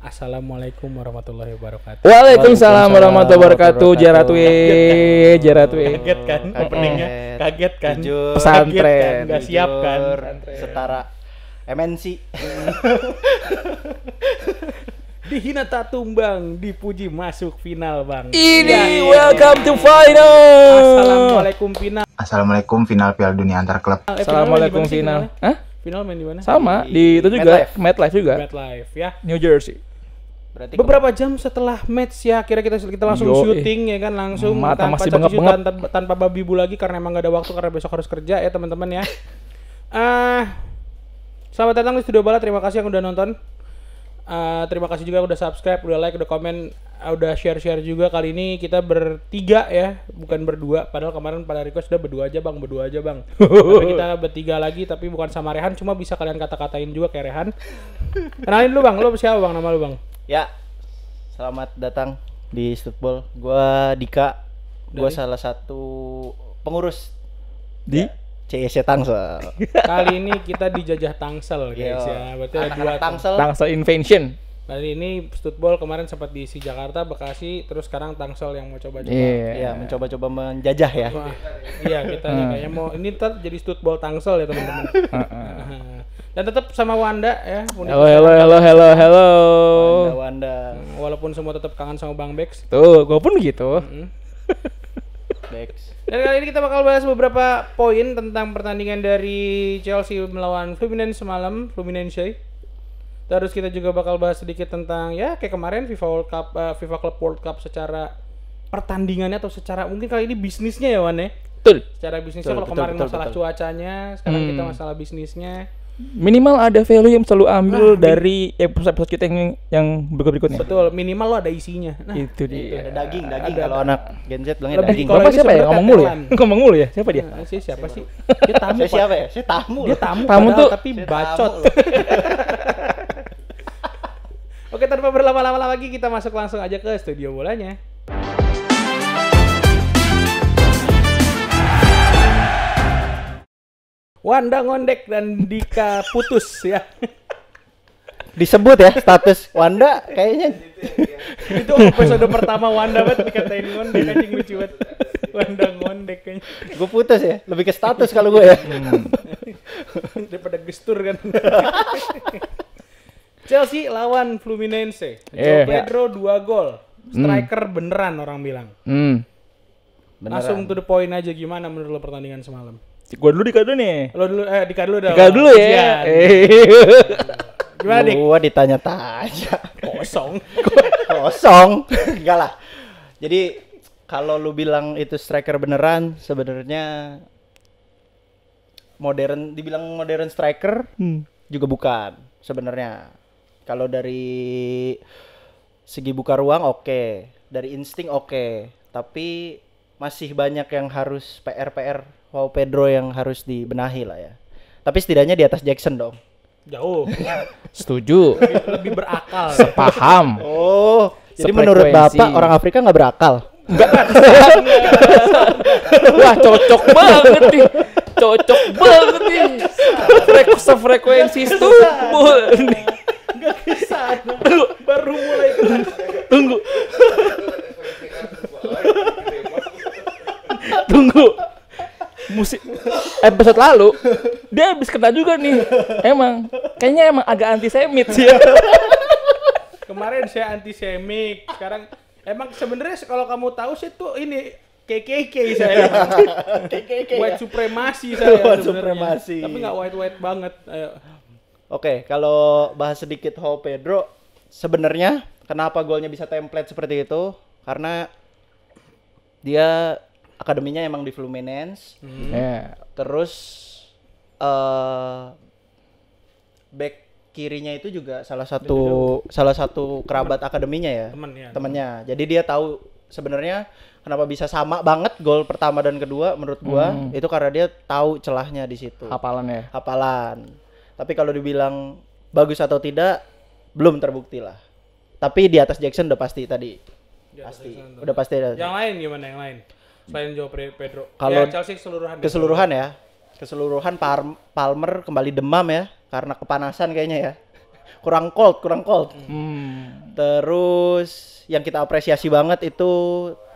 Assalamualaikum warahmatullahi wabarakatuh. Waalaikumsalam warahmatullahi wabarakatuh. Jaratwe. Kaget kan openingnya? Kaget kan? Jujur. Pesantren. Kaget kan? Gak siap kan? Setara MNC. Dihina tak tumbang, dipuji masuk final, Bang. Ini welcome to final. Assalamualaikum final. Assalamualaikum final Piala Dunia antar klub. Assalamualaikum final. Hah? Final main di mana? Sama di itu juga MetLife juga. MetLife ya. New Jersey. Berarti Beberapa jam setelah match ya, kira kita langsung syuting ya kan, langsung Mata tanpa masih cuci bengap-bengap. tanpa babi bu lagi karena emang gak ada waktu karena besok harus kerja ya teman-teman ya. Selamat datang di Studio Bala, terima kasih yang udah nonton. Terima kasih juga udah subscribe, udah like, udah komen, udah share juga. Kali ini kita bertiga ya, bukan berdua. Padahal kemarin pada request udah berdua aja bang. Tapi kita bertiga lagi, tapi bukan sama Rehan. Cuma bisa kalian kata-katain juga kayak Rehan. Kenalin dulu bang, lo siapa bang, nama lo bang? ya, selamat datang di Studball. Gua Dika. Gua salah satu pengurus Di CEC Tangsel. Kali ini kita dijajah Tangsel guys ya. Berarti ada dua Tangsel. Tangsel Invention. Kali ini Studball kemarin sempat diisi Jakarta, Bekasi, terus sekarang Tangsel yang mau coba-coba. Ya, mencoba-coba menjajah ya. Wah, iya kita kayaknya mau ini ntar jadi Studball Tangsel ya teman-teman. Dan tetap sama Wanda ya. Hello. Wanda. Walaupun semua tetap kangen sama Bang Bex. Tuh, gua pun gitu. Bex. Dan kali ini kita bakal bahas beberapa poin tentang pertandingan dari Chelsea melawan Fluminense semalam, Fluminense. Terus kita juga bakal bahas sedikit tentang ya kayak kemarin FIFA World Cup, FIFA Club World Cup secara pertandingannya atau secara mungkin kali ini bisnisnya ya Wan ya. Betul. Secara bisnisnya kalau Betul, kemarin betul, masalah betul. cuacanya, sekarang kita masalah bisnisnya. Minimal ada value yang selalu ambil dari episode kita yang berikutnya. Betul, minimal lo ada isinya. Nah, Itu dia. Ada daging. Ada. Kalau anak Gen Z bilangnya Lebih daging. kalau Bapak ini siapa ya? sebenarnya Ngomong mulu ya? tetelan. Ngomong mulu ya? Siapa dia? Siapa sih? Dia tamu. Saya Pak. siapa ya? Saya tamu. Dia loh. tamu, Tamu padahal, tuh- tapi Saya bacot. tamu loh. Oke, tanpa berlama-lama lagi kita masuk langsung aja ke studio bolanya. Wanda ngondek dan Dika putus ya. Disebut ya status Wanda kayaknya. Itu episode pertama Wanda banget dikatain ngondek, anjing lucu banget. Wanda ngondek kayaknya. Gue putus ya. Lebih ke status kalau gue ya. Daripada gestur kan. Chelsea lawan Fluminense. João Iya. Pedro 2 gol. Striker beneran orang bilang. Langsung to the point aja, gimana menurut lo pertandingan semalam? Gua dulu dikado nih. Lo dulu Dika dulu dah. Dika dulu ya. Ujian. Gimana Dik? Gua ditanya-tanya. Kosong. Kosong. Enggak lah. Jadi kalau lu bilang itu striker beneran, sebenarnya dibilang modern striker juga bukan sebenarnya. Kalau dari segi buka ruang oke, dari insting oke, tapi masih banyak yang harus PR João Pedro yang harus dibenahi lah ya. Tapi setidaknya di atas Jackson dong. Jauh. Setuju. Lebih berakal. Paham. Oh, jadi Sefrekuensi. menurut Bapak orang Afrika nggak berakal? Wah, cocok banget nih. Cocok banget nih. Sefrekuensi Studball nih. Enggak kesana. Baru mulai Tunggu. Musik episode lalu dia habis kena juga nih. Kayaknya emang agak antisemit sih ya. Kemarin saya antisemik, sekarang emang sebenarnya kalau kamu tahu sih tuh ini KKK saya. White supremacy saya. White sebenarnya. supremacy. Tapi nggak white banget. Ayo. Oke, kalau bahas sedikit João Pedro, sebenarnya kenapa golnya bisa template seperti itu? Karena dia akademinya emang di Fluminense. Ya. Terus back kirinya itu juga salah satu kerabat akademinya ya. Temennya. Jadi dia tahu sebenarnya kenapa bisa sama banget gol pertama dan kedua menurut gua itu karena dia tahu celahnya di situ. Hafalannya. Hafalan. Tapi kalau dibilang bagus atau tidak belum terbukti lah. Tapi di atas Jackson udah pasti tadi. Pasti. Udah pasti ada. Yang lain gimana yang lain? Selain João Pedro. Kalau ya, Chelsea keseluruhan. Keseluruhan ya. Keseluruhan Palmer kembali demam ya karena kepanasan kayaknya ya. kurang cold. Terus yang kita apresiasi banget itu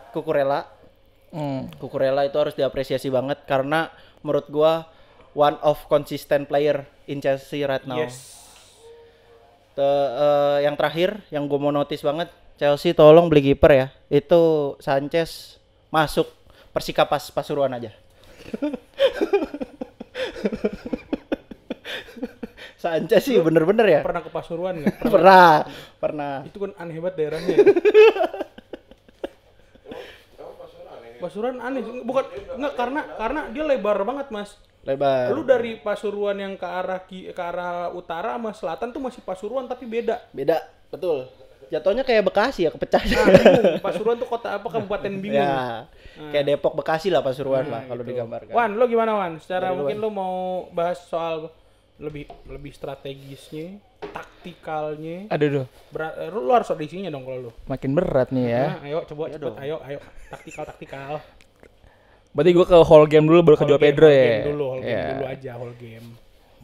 Cucurella. Cucurella itu harus diapresiasi banget karena menurut gua one of consistent player in Chelsea right now. Yes. Yang terakhir yang gua mau notice banget, Chelsea tolong beli kiper ya. Itu Sanchez masuk Persika Pasuruan aja. Sanchez sih bener-bener ya. Pernah ke Pasuruan nggak? Pernah. Itu kan aneh banget daerahnya. Pasuruan aneh, bukan enggak karena dia lebar banget, Mas. Lebar. Lu dari Pasuruan yang ke arah utara sama selatan tuh masih Pasuruan tapi beda. Beda, betul. Jatuhnya kayak Bekasi ya, kepecah. Bingung. Pasuruan tuh kota apa, kabupaten bingung. Ya, kayak Depok Bekasi lah Pasuruan lah kalau gitu. digambarkan. Wan, lo gimana Wan? Secara Dari mungkin lo mau bahas soal lebih strategisnya, taktikalnya. Aduh, Lu harus ada isinya dong kalau lu. makin berat nih ya. Nah, ayo coba cepet, ayo taktikal. Berarti gua ke whole game dulu baru ke Joao Pedro ya. Whole game Ya. dulu aja, whole game.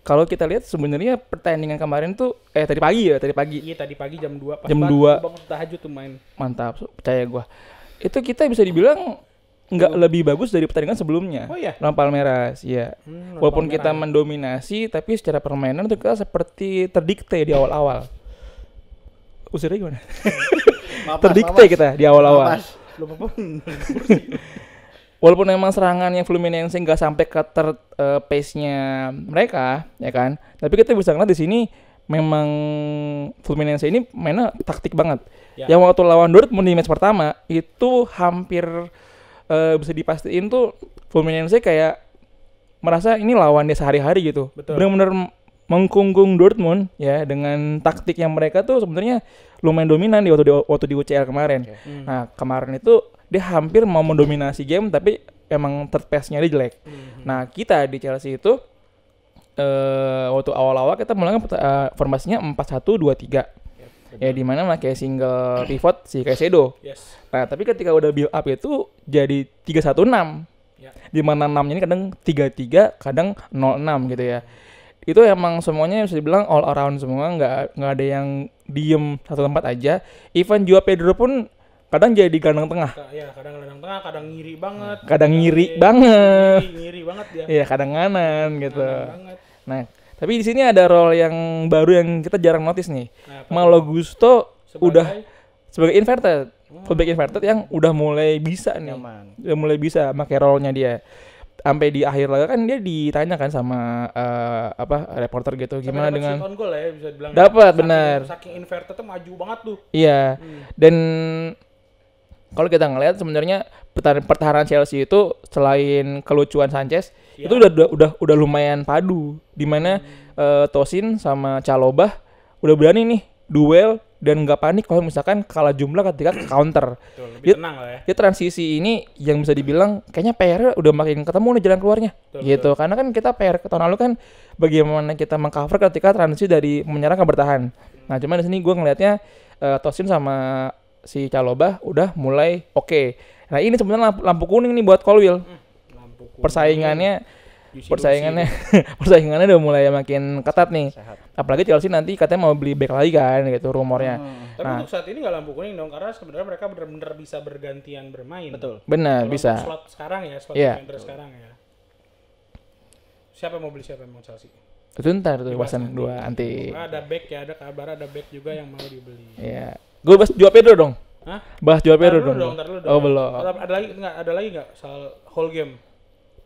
Kalau kita lihat sebenarnya pertandingan kemarin tuh tadi pagi. Iya, tadi pagi jam 2 pas Jam banget 2. bangun tahajud tuh main. Mantap, percaya gua. Itu kita bisa dibilang nggak lebih bagus dari pertandingan sebelumnya. Oh iya? Lawan Palmeiras, iya. Lawan Walaupun Palmeiras. kita mendominasi, tapi secara permainan itu kita seperti terdikte di awal-awal. Usirnya gimana? Terdikte kita di awal-awal. Lu apa? Walaupun memang serangannya Fluminense nggak sampai ke pace-nya mereka, ya kan? Tapi kita bisa ngeliat di sini memang Fluminense ini mainnya taktik banget. Ya. Yang waktu lawan Dortmund di match pertama itu hampir bisa dipastiin tuh Fluminense kayak merasa ini lawan dia sehari-hari gitu. Betul. Benar-benar mengkungkung Dortmund ya dengan taktik yang mereka tuh sebenarnya lumayan dominan waktu di UCL kemarin. Nah, kemarin itu dia hampir mau mendominasi game tapi emang third pass-nya dia jelek. Nah, kita di Chelsea itu waktu awal-awal kita mulai formasinya 4-1-2-3. Ya di mana pakai single pivot si Caicedo. Yes. Nah, tapi ketika udah build up itu jadi 3-1-6. Ya. Di mana 6-nya ini kadang 3-3, kadang 0-6 gitu ya. Itu emang semuanya bisa dibilang all around semua, nggak ada yang diem satu tempat aja. Even Joao Pedro pun kadang jadi gelandang tengah. Ya, kadang gelandang tengah, kadang ngiri banget. Kadang ngiri banget. Ngiri banget dia. Iya, kadang nganan gitu. Nganan banget. Nah, tapi di sini ada role yang baru yang kita jarang notice nih. Nah, Malo Gusto sebagai- udah sebagai inverted, fullback inverted yang udah mulai bisa nih. Nyaman. Udah mulai bisa pakai role-nya dia. Sampai di akhir laga kan dia ditanya kan sama reporter gitu, gimana Sampai dengan dapat shoot on goal ya bisa dibilang. Dapat, benar. Saking inverted tuh maju banget tuh. iya. Dan kalau kita ngelihat sebenarnya pertahanan Chelsea itu selain kelucuan Sanchez Ya. itu udah lumayan padu, di mana Tosin sama Chalobah udah berani nih duel dan nggak panik kalau misalkan kalah jumlah ketika counter. Betul, lebih Dia- tenang lah ya. Dia transisi ini yang bisa dibilang kayaknya PR udah makin ketemu nih jalan keluarnya. Betul, Gitu. Karena kan kita PR ke tahun lalu kan bagaimana kita mengcover ketika transisi dari menyerang ke bertahan. Nah, cuman di sini gue ngelihatnya Tosin sama si Chalobah udah mulai oke. Nah, ini sebenarnya lampu kuning nih buat Colwill. Lampu kuning. Persaingannya persaingannya udah mulai makin ketat nih. Sehat. Apalagi Chelsea nanti katanya mau beli back lagi kan gitu rumornya. Tapi Nah. untuk saat ini nggak lampu kuning dong, karena sebenarnya mereka benar-benar bisa bergantian bermain. Betul. Benar, Kalau bisa. untuk slot sekarang ya, slot Iya. defender sekarang ya. Siapa yang mau beli, siapa yang mau Chelsea? Itu ntar tuh Dibahas bahasan dua nanti. Ada back ya, ada kabar ada back juga yang mau dibeli. Iya. Gue bahas Joao Pedro dong. Hah? Bahas Joao Pedro Ntar dong. dulu ntar dulu Oh, belum. Ada lagi nggak soal whole game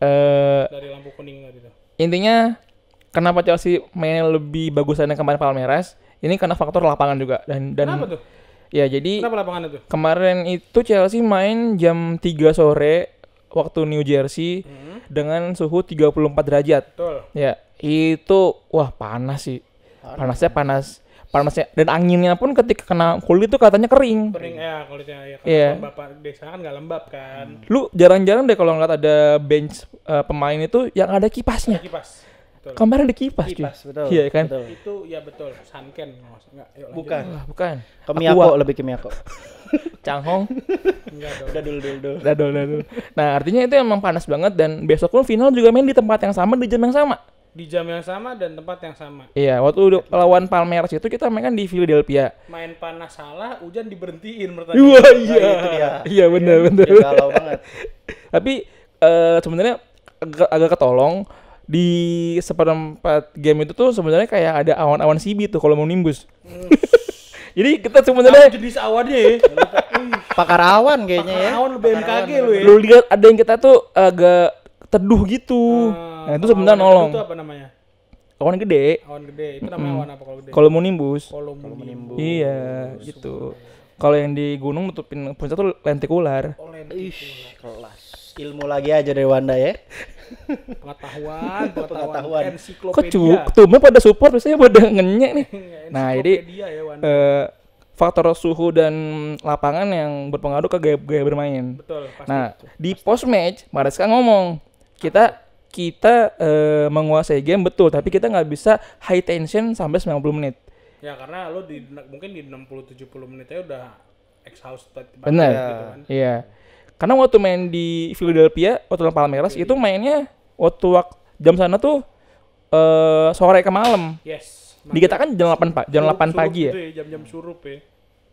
Eh, dari lampu kuning tadi tuh? intinya kenapa Chelsea mainnya lebih bagusan yang kemarin Palmeiras? Ini karena faktor lapangan juga dan Kenapa tuh? ya jadi Kenapa lapangan itu? kemarin itu Chelsea main jam 3 sore waktu New Jersey dengan suhu 34 derajat. Betul. Ya, itu wah panas sih. Panasnya dan anginnya pun ketika kena kulit tuh katanya kering. Kering ya kulitnya ya. Iya. Kalau bapak desa kan nggak lembab kan. Lu jarang-jarang deh kalau ngeliat ada bench pemain itu yang ada kipasnya. Kipas. Betul. Kemarin ada kipas, cuy. Kipas, betul. Iya kan? Betul. Itu ya betul. Sunken enggak. Yuk lanjut. Bukan. Wah, bukan. Ke Miyako, Aqua. lebih ke Miyako. Changhong. Enggak dong. Udah dulu. Dadol. Nah, artinya itu emang panas banget dan besok pun final juga main di tempat yang sama di jam yang sama. Di jam yang sama dan tempat yang sama. Iya, waktu lawan Palmeiras itu kita main kan di Philadelphia. Main panas salah, hujan diberhentiin Wah pertandingan. iya, itu dia. iya benar. Dia galau banget. Tapi sebenarnya agak ketolong di seperempat game itu tuh sebenarnya kayak ada awan-awan CB tuh kalau mau nimbus. Jadi kita sebenarnya Apa jenis awannya ya? Pakar awan kayaknya ya. Awan lu BMKG lu ya. lu lihat ada yang kita tuh agak teduh gitu. Nah, itu sebenarnya awan nolong. Itu apa namanya? Awan gede. Awan gede. Itu namanya awan apa kalau gede? Kalau mau nimbus. Kalau menimbul. Iya, gitu. Kalau yang di gunung nutupin puncak tuh lentikular. Ih, kelas. Ilmu lagi aja dari Wanda ya. Pengetahuan. Kok Ensiklopedia. tumben pada support biasanya pada ngenyek nih. Nah, jadi Ensiklopedia ya, Wan. faktor suhu dan lapangan yang berpengaruh ke gaya bermain. Betul, pasti. Nah, di post match Maresca ngomong, kita menguasai game betul, tapi kita nggak bisa high tension sampai 90 menit. Ya karena lo mungkin di 60-70 menitnya udah exhausted banget Benar. gitu kan. Iya. Karena waktu main di Philadelphia, waktu lawan Palmeiras itu mainnya waktu jam sana tuh sore ke malam. Yes. Di kita kan jam 8 pagi ya. Itu jam-jam surup ya.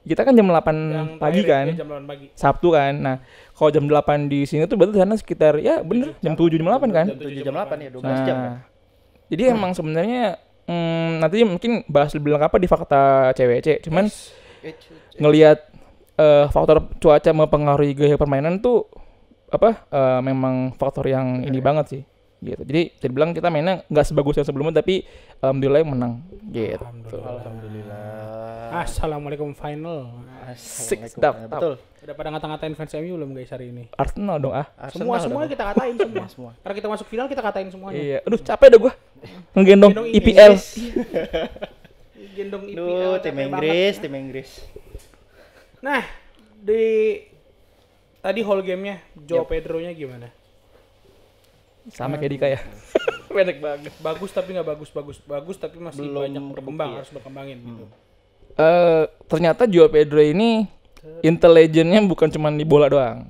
Kita kan jam 8 Yang pagi terakhir kan. ya, jam 8 pagi. Sabtu kan. Nah, kalau jam 8 di sini tuh berarti sana sekitar ya bener jam 7 jam 8 kan. Jam 7 jam 8 ya, 12 jam kan. Nah, jadi emang sebenarnya nanti mungkin bahas lebih lengkap di fakta CWC. Cuman ngelihat faktor cuaca mempengaruhi gaya permainan tuh memang faktor yang ini banget sih. Gitu. Jadi saya bilang kita mainnya nggak sebagus yang sebelumnya tapi alhamdulillah menang. Gitu. Alhamdulillah. Assalamualaikum final. Six dap. Betul. Udah pada ngata-ngatain fans MU belum guys hari ini? Arsenal dong ah. Semua kita katain semua. Semua. Karena kita masuk final kita katain semuanya. Iya. Aduh capek dah gua. Ngegendong Gendong IPL. Gendong IPL. Duh, tim capek Inggris, banget. tim Inggris. Nah, tadi whole gamenya Joao Pedro-nya gimana? Sama kayak Dika ya. Pendek banget. Bagus tapi nggak bagus tapi masih Belum banyak berkembang, terbukti ya. harus berkembangin gitu. Ternyata Joao Pedro ini intelijennya bukan cuma di bola doang.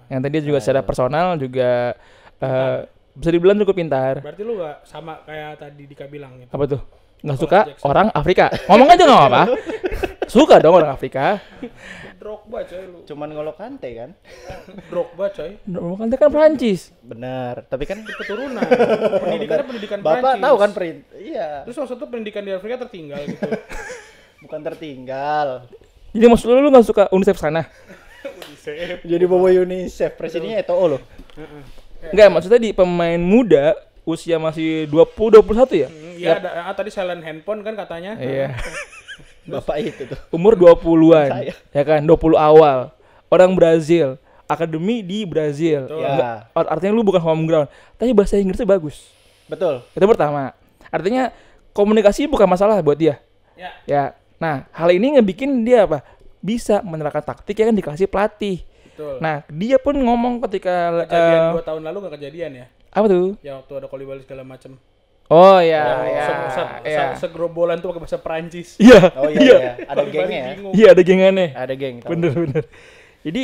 Yang tadi juga secara personal juga bisa dibilang cukup pintar. Berarti lu nggak sama kayak tadi Dika bilang gitu. Apa tuh? Nggak suka orang Afrika. Ngomong aja nggak apa-apa. Suka dong orang Afrika. Drogba coy lu. Cuman Ngolo Kante kan? Drogba coy. Kan dia kan Prancis. Benar, tapi kan Keturunan. Pendidikannya pendidikan Bapak Prancis. tahu kan iya. Terus salah satu pendidikan di Afrika tertinggal gitu. Bukan tertinggal. Jadi maksud lu nggak suka UNICEF sana? Jadi bawa UNICEF, presidennya Eto'o loh. Enggak, maksudnya di pemain muda usia masih 20-21 ya? Iya, tadi silent handphone kan katanya. Iya. Bapak itu tuh. Umur 20-an. Saya. Ya kan, 20 awal. Orang Brazil, akademi di Brazil. Betul. Nggak- artinya lu bukan home ground, tapi bahasa Inggrisnya bagus. Betul. Itu pertama. Artinya komunikasi bukan masalah buat dia. Ya. Ya. Nah, hal ini ngebikin dia apa? Bisa menerapkan taktik yang dikasih pelatih. Betul. Nah, dia pun ngomong ketika Kejadian 2 tahun lalu nggak kejadian ya? apa tuh? Ya waktu ada Koulibaly segala macem. Oh ya, ya. Segerombolan tuh pakai bahasa Perancis. Iya. Oh iya. Ada gengnya ya. Bingung. Iya, ada gengannya. Ada geng. tahu. Bener. Jadi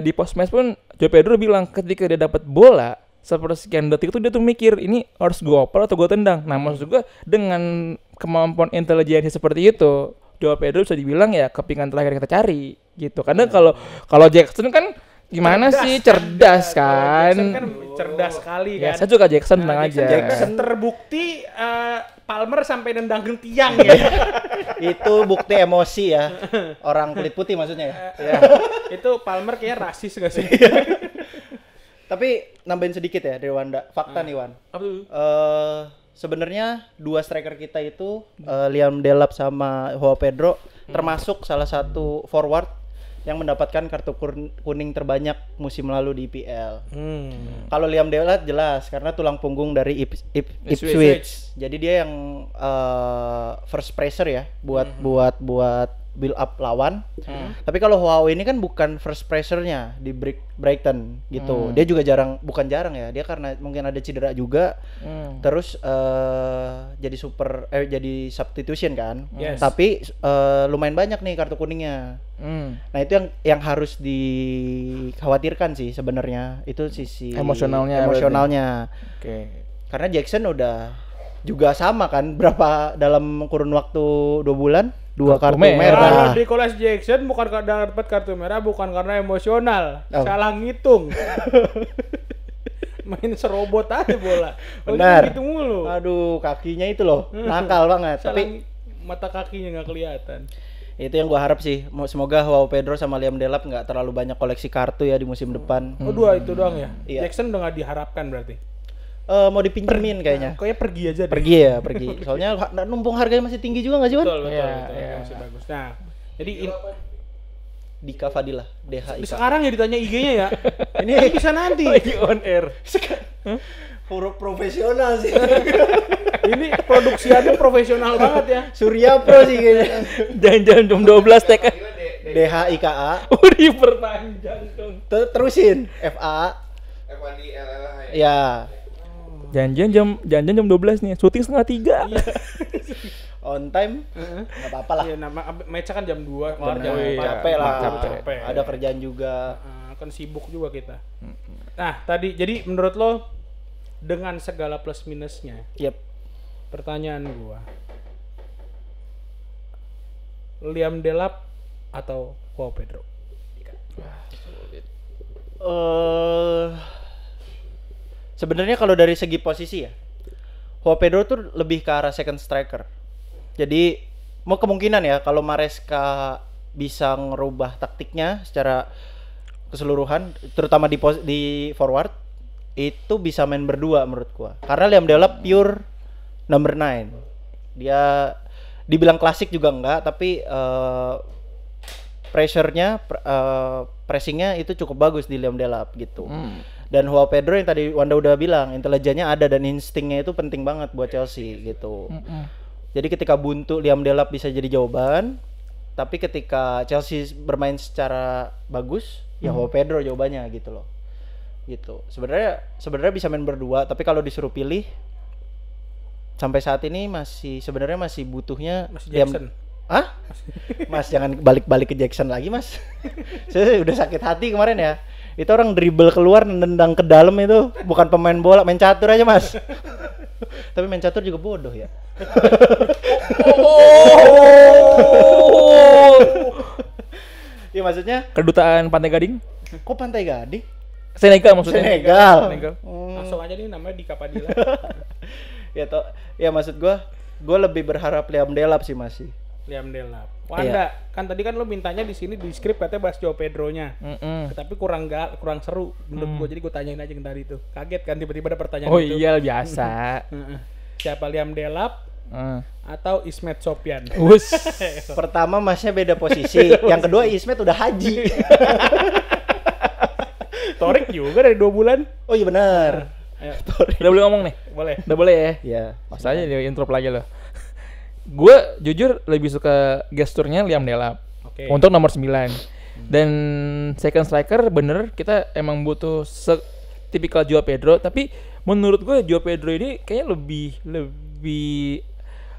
di post match pun Joao Pedro bilang ketika dia dapat bola sepersekian detik itu dia tuh mikir ini harus gue oper atau gue tendang. Nah maksud gue dengan kemampuan intelijensi seperti itu Joao Pedro bisa dibilang ya kepingan terakhir yang kita cari gitu. Karena kalau Jackson kan gimana sih cerdas kan. Jackson kan cerdas sekali Ya kan. saya suka Jackson tenang aja. Jackson terbukti Palmer sampai nendangin tiang ya. Itu bukti emosi ya. Orang kulit putih maksudnya ya. Ya. Itu Palmer kayak rasis gak sih? Tapi nambahin sedikit ya dari Wanda. Fakta nih Wan. Apa tuh? Sebenarnya dua striker kita itu Liam Delap sama Joao Pedro termasuk salah satu forward yang mendapatkan kartu kuning terbanyak musim lalu di IPL. Kalau Liam Delap jelas karena tulang punggung dari Ipswich. Jadi dia yang first pressure ya buat build up lawan. Tapi kalau Joao ini kan bukan first pressure-nya di Brighton gitu. Dia juga bukan jarang ya. Dia karena mungkin ada cedera juga. Terus jadi substitution kan. Yes. Tapi lumayan banyak nih kartu kuningnya. Nah, itu yang harus dikhawatirkan sih sebenarnya. Itu sisi Emosionalnya. emosionalnya. Oke. Karena Jackson udah juga sama kan, berapa dalam kurun waktu 2 bulan 2 kartu merah. merah. Kalau Nicholas Jackson bukan karena dapat kartu merah, bukan karena emosional, Oh. salah ngitung. Main serobot aja bola. Oh, Benar. gitu mulu. Aduh, kakinya itu loh, nakal banget. Salah Tapi mata kakinya nggak kelihatan. itu yang gua harap sih. Semoga Joao Pedro sama Liam Delap nggak terlalu banyak koleksi kartu ya di musim depan. Oh, dua itu doang ya. Iya. Jackson udah nggak diharapkan berarti. Mau dipinjemin kayaknya. Kayaknya pergi aja deh. Pergi ya, pergi. Soalnya numpung harganya masih tinggi juga nggak sih, Wan? Betul, Iya, betul. iya. Masih bagus. Nah, jadi Dika Fadilah, DHI. sekarang ya ditanya IG-nya ya. Ini Ini bisa nanti. Lagi on air. huruf profesional sih. Ini produksiannya profesional banget ya. Surya Pro sih kayaknya. Jangan-jangan jam 12 TK. DHIKA. Oh, diperpanjang dong. Terusin FA. Ya. Jangan-jangan jam 12 nih. Syuting setengah 3. On time. Enggak apa-apa lah. Iya, nama match kan jam 2, kelar Bener. jam 4. Capek lah. Capek. Ada kerjaan juga. Kan sibuk juga kita. Nah, tadi jadi menurut lo dengan segala plus minusnya, Yep. pertanyaan gua, Liam Delap atau Joao Pedro? Sebenarnya kalau dari segi posisi ya, Joao Pedro tuh lebih ke arah second striker. Jadi mau kemungkinan ya kalau Maresca bisa ngerubah taktiknya secara keseluruhan, terutama di forward, itu bisa main berdua menurut gua. Karena Liam Delap pure number 9. Dia dibilang klasik juga enggak, tapi pressingnya itu cukup bagus di Liam Delap gitu. Dan Joao Pedro yang tadi Wanda udah bilang, intelijennya ada dan instingnya itu penting banget buat Chelsea gitu. Jadi ketika buntu Liam Delap bisa jadi jawaban, tapi ketika Chelsea bermain secara bagus, ya Joao Pedro jawabannya gitu loh. Gitu. Sebenarnya bisa main berdua, tapi kalau disuruh pilih sampai saat ini sebenarnya masih butuhnya Masih Liam. Jackson. Hah? Mas jangan balik-balik ke Jackson lagi, Mas. Saya udah sakit hati kemarin ya. Itu orang dribble keluar nendang ke dalam itu bukan pemain bola, main catur aja, Mas. Tapi main catur juga bodoh ya. Ya maksudnya Kedutaan Pantai Gading. kok Pantai Gading? Senegal maksudnya. Senegal. Senegal. Langsung aja nih namanya Dika Padilla. Ya maksud gua lebih berharap Liam Delap sih masih. Liam Delap. Wanda, kan tadi kan lo mintanya di sini di skrip katanya bahas Joao Pedro-nya. Tapi kurang seru menurut gua, jadi gua tanyain aja yang tadi itu. Kaget kan tiba-tiba ada pertanyaan Oh itu. iya, biasa. Siapa Liam Delap atau Ismet Sopyan? Us. Pertama Masnya beda posisi, yang kedua Ismet udah haji. Torik juga dari 2 bulan. Oh iya benar. Ayo, Udah boleh ngomong nih? boleh. Udah boleh ya? Iya. Masalahnya dia intro lagi loh. Gue jujur lebih suka gesturnya Liam Delap Oke. untuk nomor 9. Dan second striker bener kita emang butuh tipikal Joao Pedro, tapi menurut gue Joao Pedro ini kayaknya lebih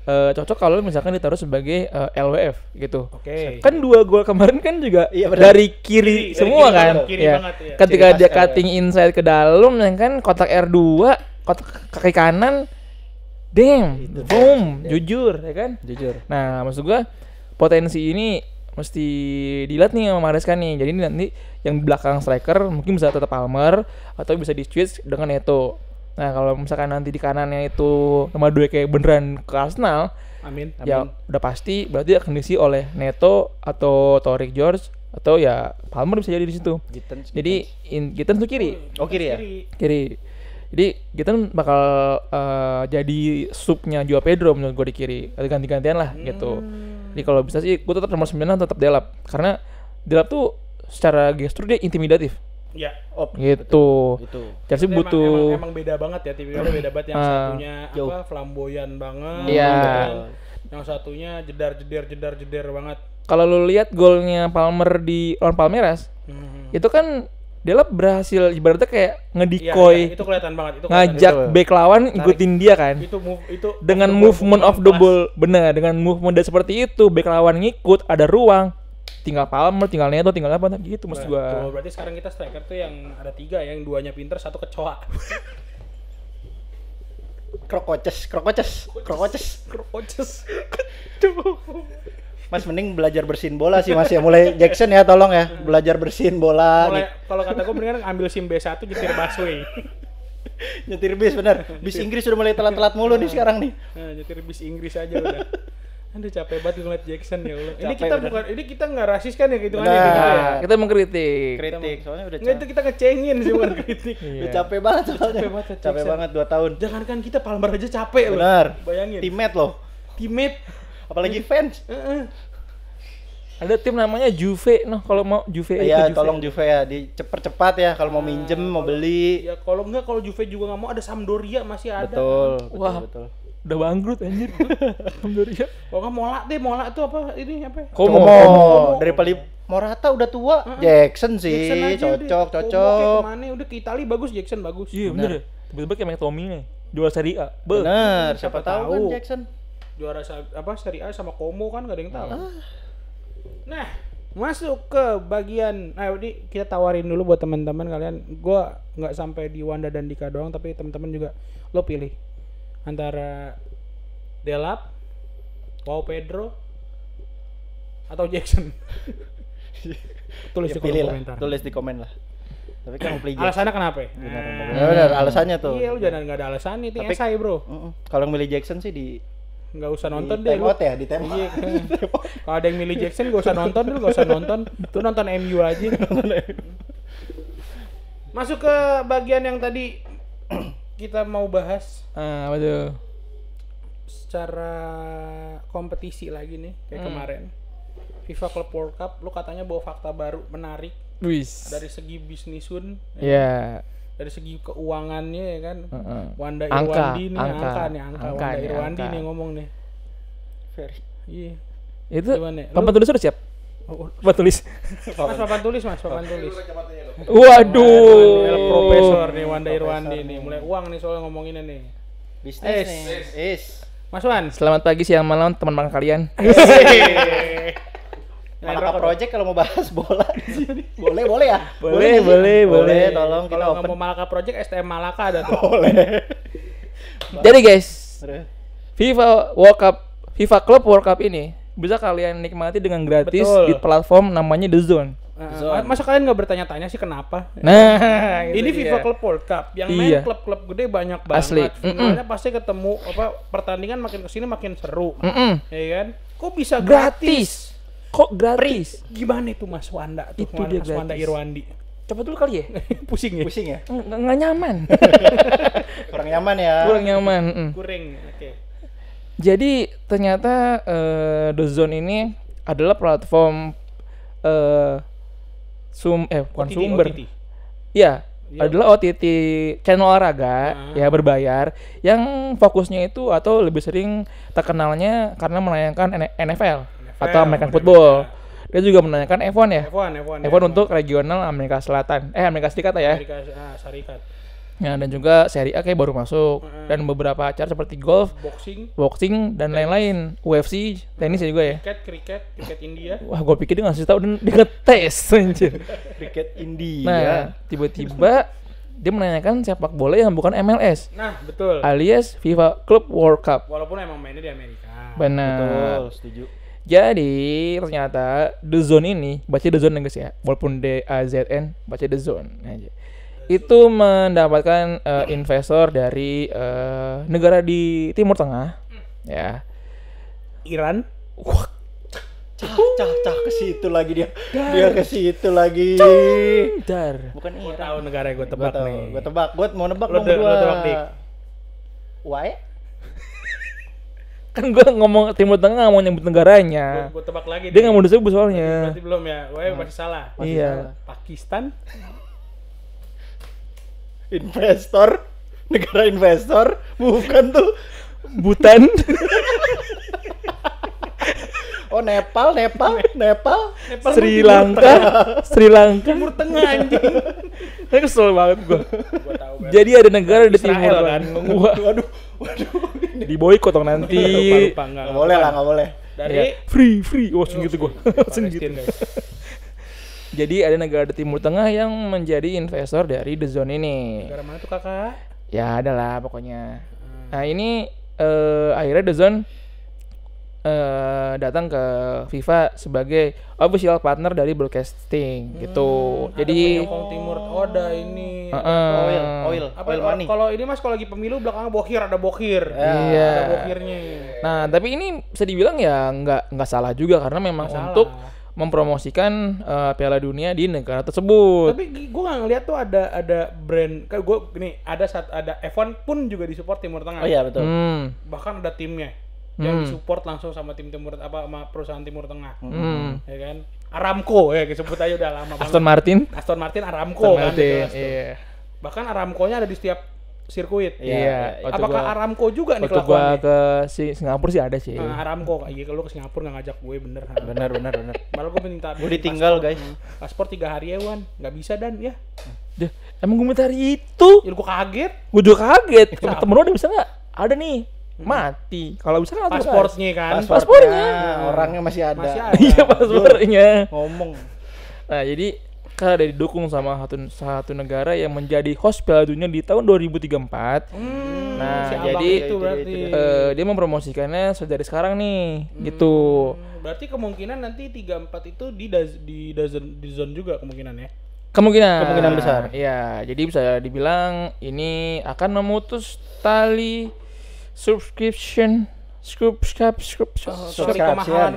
cocok kalau misalkan ditaruh sebagai LWF gitu. Oke. Kan 2 gol kemarin kan juga Iya, benar. dari kiri semua kiri kan. banget, kiri Ya. banget, iya. Ketika Ciri dia khas cutting inside ke dalam ya kan kotak R2, kotak kaki kanan, damn, boom, jujur ya kan. Jujur. Nah, maksud gua potensi ini mesti dilihat nih sama Maresca nih. Jadi nanti yang belakang striker mungkin bisa tetap Palmer atau bisa di switch dengan Neto. Nah, kalau misalkan nanti di kanannya itu nomor 2 kayak beneran ke Arsenal, Amin. ya udah pasti berarti akan diisi oleh Neto atau Torik George atau ya Palmer bisa jadi di situ. Jadi Gittens tuh kiri. Oh kiri ya? Kiri. Jadi Gittens bakal jadi supnya Joao Pedro menurut gue di kiri. Ganti-gantian lah gitu. Jadi kalau bisa sih gue tetap nomor 9 tetap Delap karena Delap tuh secara gestur dia intimidatif. Ya. Oh, Gitu. itu. Chelsea Emang- butuh emang beda banget ya, tipikalnya beda banget. Yang satunya jauh. flamboyan banget. Iya. kan. Yang satunya jedar banget. kalau lu lihat golnya Palmer di lawan Palmeiras, itu kan Delap berhasil ibaratnya kayak Iya, ngedikoy, itu kelihatan banget. Itu ngajak Betul. back lawan ikutin dia kan. itu move itu Dengan off the ball, movement of the kelas. ball, benar, dengan movement dan seperti itu back lawan ngikut, ada ruang. Tinggal Palmer, tinggal Neto, tinggal apa gitu maksud Betul, gua. berarti sekarang kita striker tuh yang ada 3, yang 2-nya pinter, 1 kecoa. Krokoces. Krokoces. Mas mending belajar bersihin bola sih Mas ya. Mulai Jackson ya tolong ya. Belajar bersihin bola. Mulai kalau kata gue mendingan ambil SIM B1 nyetir busway. Nyetir bis bener. Bis Inggris sudah mulai telat-telat mulu nih sekarang nih. Nah, nyetir bis Inggris aja udah. Aduh capek banget ngeliat Jackson ya Allah. Ini Capek kita bener. ini kita nggak rasis kan ya hitungannya Benar. gitu ya. Nah, kita mengkritik. Kritik soalnya udah Nggak itu kita ngecengin sih bukan kritik. udah capek banget soalnya. Capek banget, Capek Jackson. banget 2 tahun. Jangankan kita Palmer aja capek loh. Benar. Bayangin. Teammate loh. Teammate. Apalagi fans. Ada tim namanya Juve, kalau mau Juve itu Iya, Juve. tolong Juve ya, dicepat-cepat ya kalau mau minjem, mau beli. Ya kalau Juve juga nggak mau ada Sampdoria masih ada. Betul, Wah. betul. Udah bangkrut anjir. Sampdoria. Kalau nggak Mola tuh apa ini apa? Komo. Daripada Morata udah tua, Jackson sih Jackson aja cocok, deh. Komo kayak cocok. kemana udah ke Itali bagus Jackson bagus. Iya bener ya. Tiba-tiba kayak McTominay nih, juara Serie A. Bener, siapa Siapa tahu kan tahu. Jackson. Juara Serie A sama Como kan gak ada yang tahu. Nah, masuk ke bagian ini kita tawarin dulu buat teman-teman kalian. Gua nggak sampai di Wanda dan Dika doang tapi teman-teman juga lo pilih antara Delap, Wow Pedro atau Jackson. Tulis Ya, di kolom pilih lah, komentar. tulis di komen lah. Tapi kan mau play Jackson. Alasannya kenapa? Ya? Bener, alasannya tuh. Iya, lu jangan nggak ada alasan itu Tapi- esai, Bro. Kalau milih Jackson sih di Nggak usah nonton di deh time lu. out ya, di time out. Iya. Kalau ada yang milih Jackson gak usah nonton dulu, gak usah nonton. Tuh nonton MU aja. Masuk ke bagian yang tadi kita mau bahas Ah, betul. secara kompetisi lagi nih kayak kemarin. FIFA Club World Cup, lu katanya bawa fakta baru menarik Wis. dari segi bisnisun, Ya. dari segi keuangannya ya kan. Heeh. Wanda Angka, Irwandi nih, angka. angka Angka Wanda nih, Irwandi angka. nih ngomong nih. Very. Iya. Itu Gimana? papan tulis udah siap? Oh, Papan tulis. Mas papan tulis, papan tulis. Waduh. Profesor nih Wanda Irwandi nih, mulai uang nih soalnya ngomonginnya nih. Bisnis nih. Mas Wan, Selamat pagi, siang, malam teman-teman kalian. Malaka Project kalau mau bahas bola di sini. Boleh ya? Boleh, nggak sih? boleh. Tolong kita kalau nggak open. mau Malaka Project, STM Malaka ada tuh. Boleh. Jadi guys, FIFA Club World Cup ini bisa kalian nikmati dengan gratis Betul. di platform namanya The Zone. Masa kalian nggak bertanya-tanya sih kenapa? Nah, Ini itu FIFA dia. Club World Cup yang Iya. main klub-klub gede banyak banget. Asli. Finalnya pasti ketemu pertandingan makin kesini makin seru. Ya kan? Kok bisa Gratis. Kok gratis? Gimana itu Mas Wanda tuh? Itu dia Mas Wanda gratis. Irwandi. Coba dulu kali ya. Pusing ya? Pusing ya? Nggak nyaman. Kurang nyaman ya. Kurang nyaman. Kuring. Oke. Jadi ternyata The Zone ini adalah platform bukan OTT, sumber. OTT. Iya, Iya. adalah OTT channel olahraga ya berbayar yang fokusnya itu atau lebih sering terkenalnya karena menayangkan NFL atau American udah Football. Dia juga menayangkan F1 ya. F1 untuk regional Amerika Selatan. Amerika Serikat ya. Amerika Serikat. Ya, dan juga Serie A kayak baru masuk dan beberapa acara seperti golf, boxing dan lain-lain, UFC, tenis juga ya. Kriket India. Wah, gue pikir dia ngasih tahu dan dia ngetes anjir. Cricket India. Nah, tiba-tiba dia menanyakan sepak bola yang bukan MLS Nah, betul. alias FIFA Club World Cup. Walaupun emang mainnya di Amerika. Benar. Betul, setuju. Jadi ternyata The Zone ini, baca The Zone ya guys ya, walaupun DAZN, baca The Zone aja. Itu mendapatkan investor dari negara di Timur Tengah, ya. Iran. Cah ke situ lagi dia. Dia ke situ lagi. Dar. Bukan Gue Iran. tahu negara yang gue tebak nih. Gue tebak. Gue mau nebak Lu dong berdua. tebak, Dik. Why? Kan gue ngomong Timur Tengah mau nyebut negaranya. Gue tebak lagi. Dia nggak mau disebut soalnya. Berarti belum ya. Gue masih salah. Iya. Pakistan. Investor, negara investor, bukan tuh. Butan. Oh Nepal. Sri Lanka. Timur Tengah anjing. Saya kesel banget gue. Gue tahu. Jadi ada negara di Israel, Timur kan? Wah, Waduh. di boykot dong nanti. Lupa enggak. Nggak boleh lah, nggak boleh. Dari Ya, free. Wah, segitu gue. Palestina, guys. Jadi ada negara di Timur Tengah yang menjadi investor dari The Zone ini. Negara mana tuh kakak? Ya adalah pokoknya. Nah ini akhirnya The Zone datang ke FIFA sebagai official partner dari broadcasting gitu. Jadi penyokong Timur ada ini Oil apa money. kalau ini Mas kalau lagi pemilu belakangnya ada bokir. Iya. Ada bokirnya. Nah, tapi ini bisa dibilang ya nggak salah juga karena memang Nggak untuk salah. mempromosikan Piala Dunia di negara tersebut. Tapi gue nggak ngeliat tuh ada brand kayak gue gini ada F1 pun juga disupport Timur Tengah. Oh iya betul. Bahkan ada timnya yang disupport langsung sama tim Timur sama perusahaan Timur Tengah. Ya kan? Aramco ya disebut aja udah lama banget. Aston Martin Aramco kan. Jelas tuh. Iya. Bahkan Aramco-nya ada di setiap sirkuit. Iya. Waktu Apakah gua- Aramco juga nih Waktu gua kelakuannya? ke Singapura sih ada sih. Nah, Aramco iya kalau ke Singapura nggak ngajak gue bener. Benar. Malah gue minta Gue ditinggal guys. paspor 3 hari ya Wan, nggak bisa dan ya. Dah, emang gue minta itu. Ya gue kaget. Gue juga kaget. Temen lu ada bisa nggak? Ada nih. Mati. Kalau bisa kan langsung Paspornya kan. Paspornya. Orangnya masih ada. Masih ada. Iya paspornya. Ngomong. Nah jadi karena ada didukung sama satu negara yang menjadi host Piala Dunia di tahun 2034. Nah si abang jadi itu berarti. dia mempromosikannya dari sekarang nih gitu. Berarti kemungkinan nanti 34 itu di zone juga kemungkinan ya. Kemungkinan besar. Iya, jadi bisa dibilang ini akan memutus tali subscription. Sorry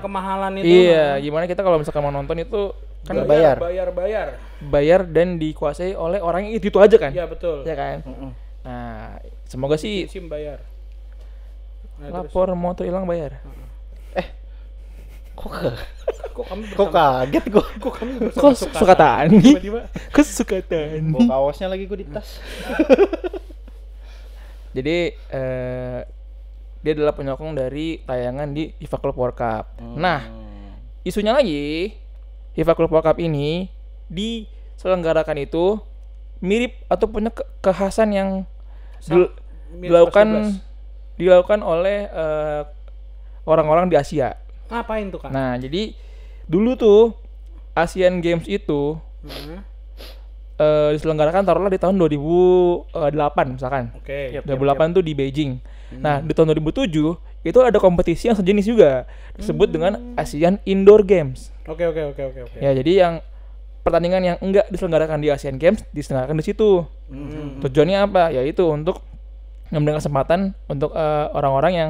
kemahalan itu. Iya, gimana kita kalau misalkan mau nonton itu kan bayar. bayar dan dikuasai oleh orang yang itu aja kan? Iya betul. Ya kan? Nah, semoga sih SIM bayar. Nah, lapor motor hilang bayar. Kok kok kaget gue. kok kami Kok suka tani? tiba-tiba Kok suka tani? Bawa kaosnya lagi gue di tas. Jadi dia adalah penyokong dari tayangan di FIFA Club World Cup. Nah, isunya lagi FIFA Club World Cup ini diselenggarakan itu mirip atau punya kekhasan yang mirip dilakukan oleh orang-orang di Asia. ngapain tuh kan? Nah, jadi dulu tuh Asian Games itu diselenggarakan taruhlah di tahun 2008 misalkan. Oke. 2008 tuh di Beijing. Nah, di tahun 2007 itu ada kompetisi yang sejenis juga disebut dengan Asian Indoor Games. Oke. Ya, jadi yang pertandingan yang enggak diselenggarakan di Asian Games diselenggarakan di situ. Tujuannya apa? Yaitu untuk memberikan kesempatan untuk orang-orang yang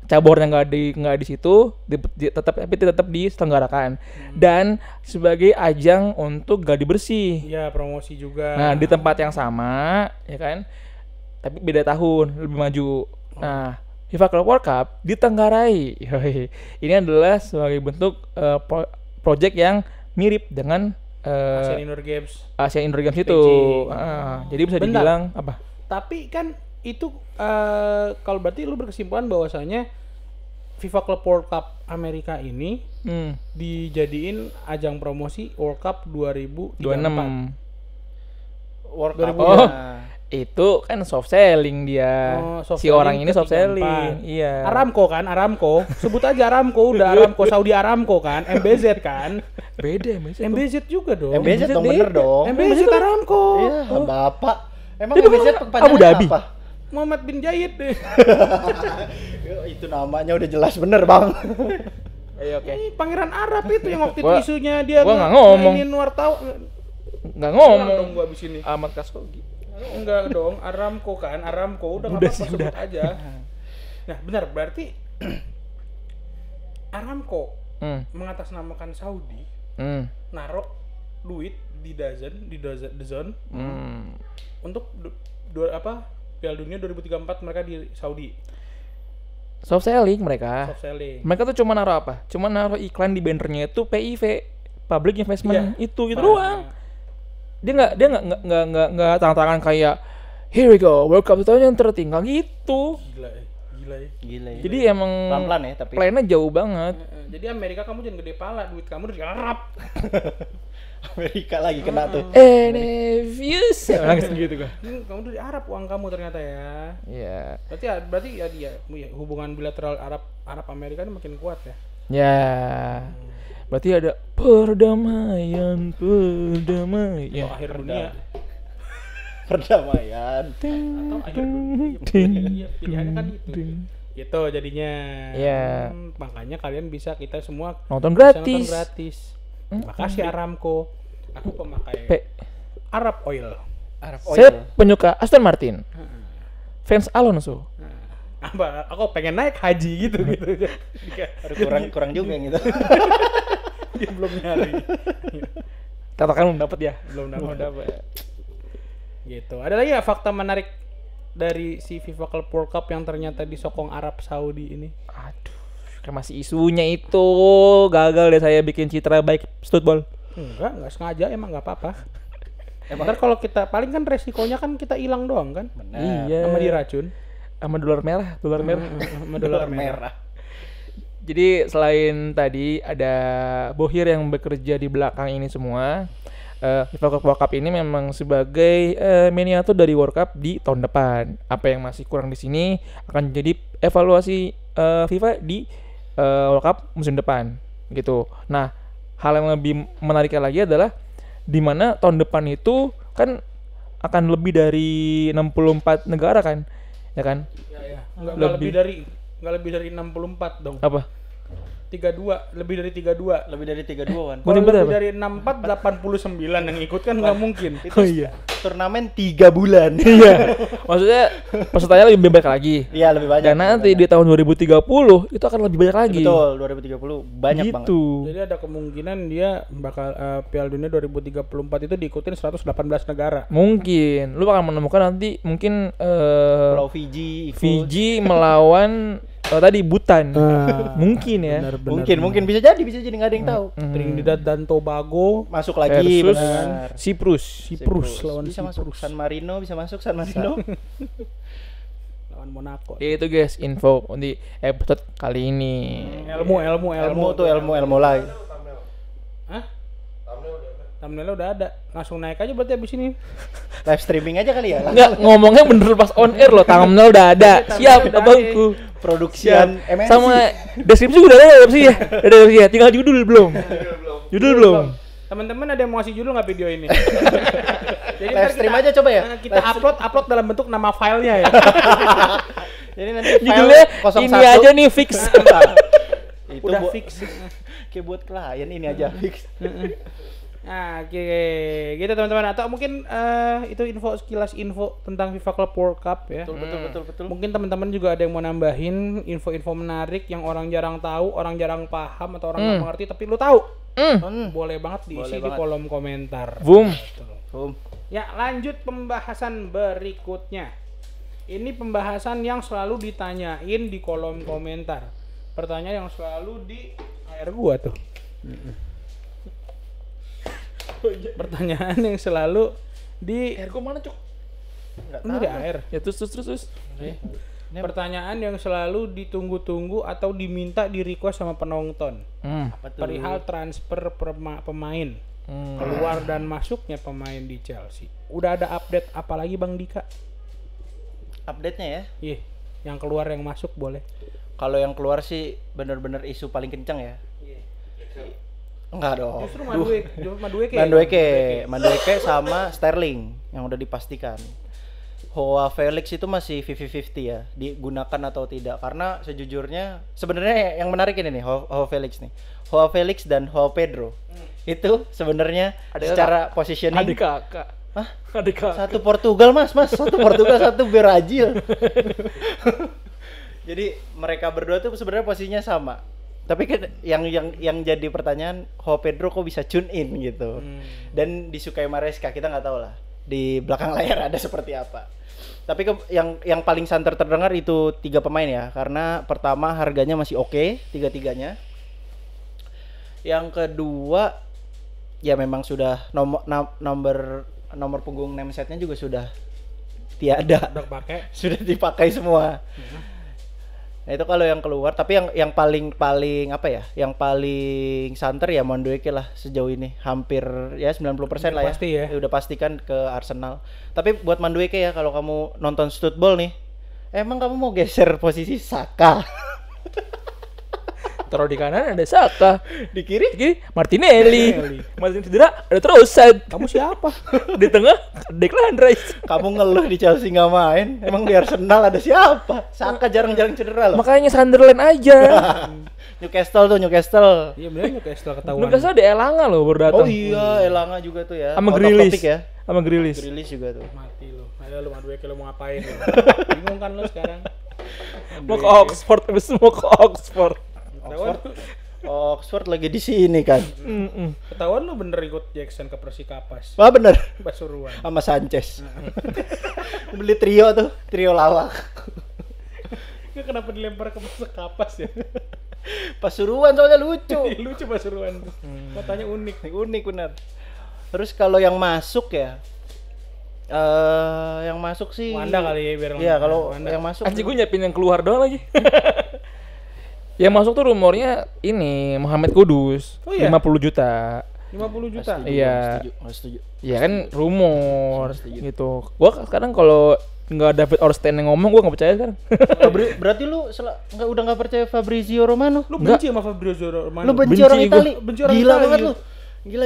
cabornya nggak di situ tetap diselenggarakan dan sebagai ajang untuk gladi bersih. Iya, promosi juga. Nah, di tempat yang sama, ya kan? Tapi beda tahun, lebih maju. Nah, FIFA Club World Cup ditenggarai. Ini adalah sebagai bentuk project yang mirip dengan Asian Indoor Games. Asian Indoor Games itu. Beijing. Jadi bisa Bentar. dibilang apa? Tapi kan itu kalau berarti lu berkesimpulan bahwasanya FIFA Club World Cup Amerika ini dijadiin ajang promosi World Cup 2034. 26. World Cup. Oh, itu kan soft selling dia. Soft Si orang selling ini soft ke 34. selling. Iya. Aramco. Sebut aja Aramco, udah Aramco Saudi Aramco kan, MBZ kan. Beda MBZ. MBZ juga dong. MBZ dong bener dong. MBZ Aramco. Iya, Bapak. Emang Itu MBZ bukan kepanjangan Abu Dhabi. apa? Muhammad bin Zayed deh. Itu namanya udah jelas bener, Bang. Ayo, oke. Ini pangeran Arab itu yang waktu itu Gua- isunya dia gua nggak ngomong. mainin wartawan. Nggak Ngomong ngomong. dong gua abis ini. Ahmad Khashoggi. Enggak dong, Aramco kan, Aramco udah nggak Udah apa-apa sih, sebut udah. aja. Nah, benar berarti Aramco mengatasnamakan Saudi naruh duit di DAZN untuk Piala Dunia 2034 mereka di Saudi Soft selling mereka. soft selling. Mereka tuh cuma naruh apa? Cuma naruh iklan di bannernya itu PIV, Public Investment Iya. itu doang. Dia nggak tangan-tangan kayak here we go World Cup 2030 nggak gitu. Gila ya. Gila ya. Jadi emang Pelan-pelan ya tapi. plannya jauh banget. Jadi Amerika kamu jangan gede pala, duit kamu dari Arab. Amerika lagi kena tuh. Views langsung gitu gua. Kamu dari Arab uang kamu ternyata ya. Iya. Berarti ya dia hubungan bilateral Arab Amerika ini makin kuat ya. Ya. Berarti ada perdamaian. Oh, akhir dunia. Perdamaian. Atau akhir dunia. Pilihannya kan itu. Gitu jadinya. Iya. Makanya kalian bisa kita semua Nonton bisa gratis. nonton gratis. Terima kasih Aramco. Aku pemakai Arab Oil. Saya penyuka Aston Martin. Fans Alonso. Apa? Aku pengen naik haji gitu. Aduh, kurang juga yang itu. Dia belum nyari. Katakan belum dapat ya. Belum dapat. Gitu. Ada lagi nggak fakta menarik dari si FIFA Club World Cup yang ternyata disokong Arab Saudi ini? Aduh, kan masih isunya itu. Gagal deh saya bikin citra baik football. Enggak sengaja, emang nggak apa-apa. Ntar kalau kita paling kan resikonya kan kita hilang doang kan? Iya. Sama diracun. Sama dolar merah. Sama dolar merah. Jadi selain tadi ada Bohir yang bekerja di belakang ini semua, FIFA World Cup ini memang sebagai miniatur dari World Cup di tahun depan. Apa yang masih kurang di sini akan jadi evaluasi FIFA di World Cup musim depan, gitu. Nah, hal yang lebih menariknya lagi adalah di mana tahun depan itu kan akan lebih dari 64 negara kan, ya kan? Iya. Enggak lebih dari 64 dong. Apa? 32, lebih dari 32. Lebih dari 32 kan. Kalau Bener lebih apa? dari 64 89 yang ikut kan nggak mungkin. Itu iya. turnamen 3 bulan. Iya. Maksudnya pesertanya lebih banyak lagi. Iya, lebih banyak. Dan nanti di tahun 2030 itu akan lebih banyak lagi. Betul, 2030 banyak banget. Gitu. Jadi ada kemungkinan dia bakal Piala Dunia 2034 itu diikutin 118 negara. Mungkin lu akan menemukan nanti mungkin Pulau Fiji ikut. Fiji melawan tadi Butan. Mungkin ya. Mungkin bisa jadi nggak ada yang tahu. Trinidad dan Tobago Masuk lagi Versus benar. Siprus. lawan Bisa masuk Siprus. San Marino, bisa masuk San Marino. Lawan Monaco. Itu guys info di episode kali ini. Ilmu Ilmu lagi. Hah? Thumbnailnya udah ada. Langsung naik aja berarti abis ini. Live streaming aja kali ya. Enggak, ngomongnya bener pas on air loh, thumbnail udah ada. Siap, udah abangku. Produksian MNC. Sama deskripsi udah ada sih ya. Ada ya, tinggal judul belum. Judul belum. Teman-teman ada yang mau ngasih judul nggak video ini? Jadi Live stream aja coba ya. Kita upload dalam bentuk nama filenya ya. Jadi nanti Judulnya file 01. ini aja nih fix. Itu Udah fix. Kayak buat klien ini aja fix. Nah, oke, gitu teman-teman. Atau mungkin itu sekilas info tentang FIFA Club World Cup ya. Betul. Mungkin teman-teman juga ada yang mau nambahin info-info menarik yang orang jarang tahu, orang jarang paham atau orang nggak mengerti tapi lu tahu. Boleh banget diisi di kolom komentar. Boom. Boom. Ya, lanjut pembahasan berikutnya. Ini pembahasan yang selalu ditanyain di kolom komentar. Pertanyaan yang selalu di air gua tuh. Pertanyaan yang selalu di Airku mana, Cuk? ini di air. Ya terus. Pertanyaan yang selalu ditunggu-tunggu atau diminta di request sama penonton. Perihal transfer pemain. Keluar dan masuknya pemain di Chelsea. Udah ada update apa lagi Bang Dika? Update-nya ya. Iya, yang keluar yang masuk boleh. Kalau yang keluar sih bener-bener isu paling kencang ya. Enggak dong. Justru Madueke sama Sterling yang udah dipastikan. Joao Felix itu masih 50-50 ya, digunakan atau tidak. Karena sejujurnya sebenarnya yang menarik ini nih, Joao Felix nih. Joao Felix dan Joao Pedro. Itu sebenarnya secara positioning Adik kakak. Hah? Adik kakak. Satu Portugal mas, satu Portugal, satu Brazil. Jadi mereka berdua tuh sebenarnya posisinya sama. Tapi kan yang jadi pertanyaan, Joao Pedro kok bisa tune in gitu. Dan disukai Maresca, kita nggak tahu lah di belakang layar ada seperti apa. Tapi yang paling santer terdengar itu 3 pemain ya, karena pertama harganya masih oke, 3-3-nya. Yang kedua ya memang sudah nomor punggung name setnya juga sudah tiada. Sudah dipakai semua. Nah itu kalau yang keluar, tapi yang paling apa ya? Yang paling santer ya Madueke lah sejauh ini. Hampir ya 90% lah ya. Pasti ya. Udah pastikan ke Arsenal. Tapi buat Madueke ya, kalau kamu nonton Studball nih, emang kamu mau geser posisi Saka? Taruh di kanan ada Saka. Di kiri Di kiri Martinelli. Martinelli cedera ada Trossard. Kamu siapa? Di tengah Declan Rice. kamu ngeluh di Chelsea nggak main. Emang di Arsenal ada siapa? Saka jarang-jarang cedera loh. Makanya Sunderland aja. Newcastle. Iya bener Newcastle ketahuan. Newcastle ada Elanga loh baru datang. Oh iya, Elanga juga tuh ya. Sama Out of Grealish. topic ya. Sama Grealish. Grealish juga tuh. Mati lu. Ayo lu Madueke lu mau ngapain lu? Bingung kan lu sekarang? Mau ke Oxford, habis mau ke Oxford. Ketahuan, Oxford lagi di sini kan. ketahuan lu bener ikut Jackson ke Persikapas. Wah bener. Pasuruan. Sama Sanchez. Beli trio tuh, trio lawak. Nggak, kenapa dilempar ke Persikapas ya? Pasuruan soalnya lucu. Lucu Pasuruan tuh. Kotanya unik. Unik bener. Terus kalau yang masuk ya, yang masuk sih. Wanda kali ya biar Iya kalau Wanda. yang masuk. Anjing gue nyiapin yang keluar doang lagi. Yang masuk tuh rumornya ini Muhammad Kudus, Oh iya? 50 juta. 50 juta. Iya. Nggak setuju. Iya kan rumor gitu. Gua kadang kalau nggak David Ornstein yang ngomong gua nggak percaya sekarang. Berarti lu udah nggak percaya Fabrizio Romano? Lu benci sama Fabrizio Romano? Lu benci benci orang gua. Itali? Benci orang Gila Itali. banget lu. Gila.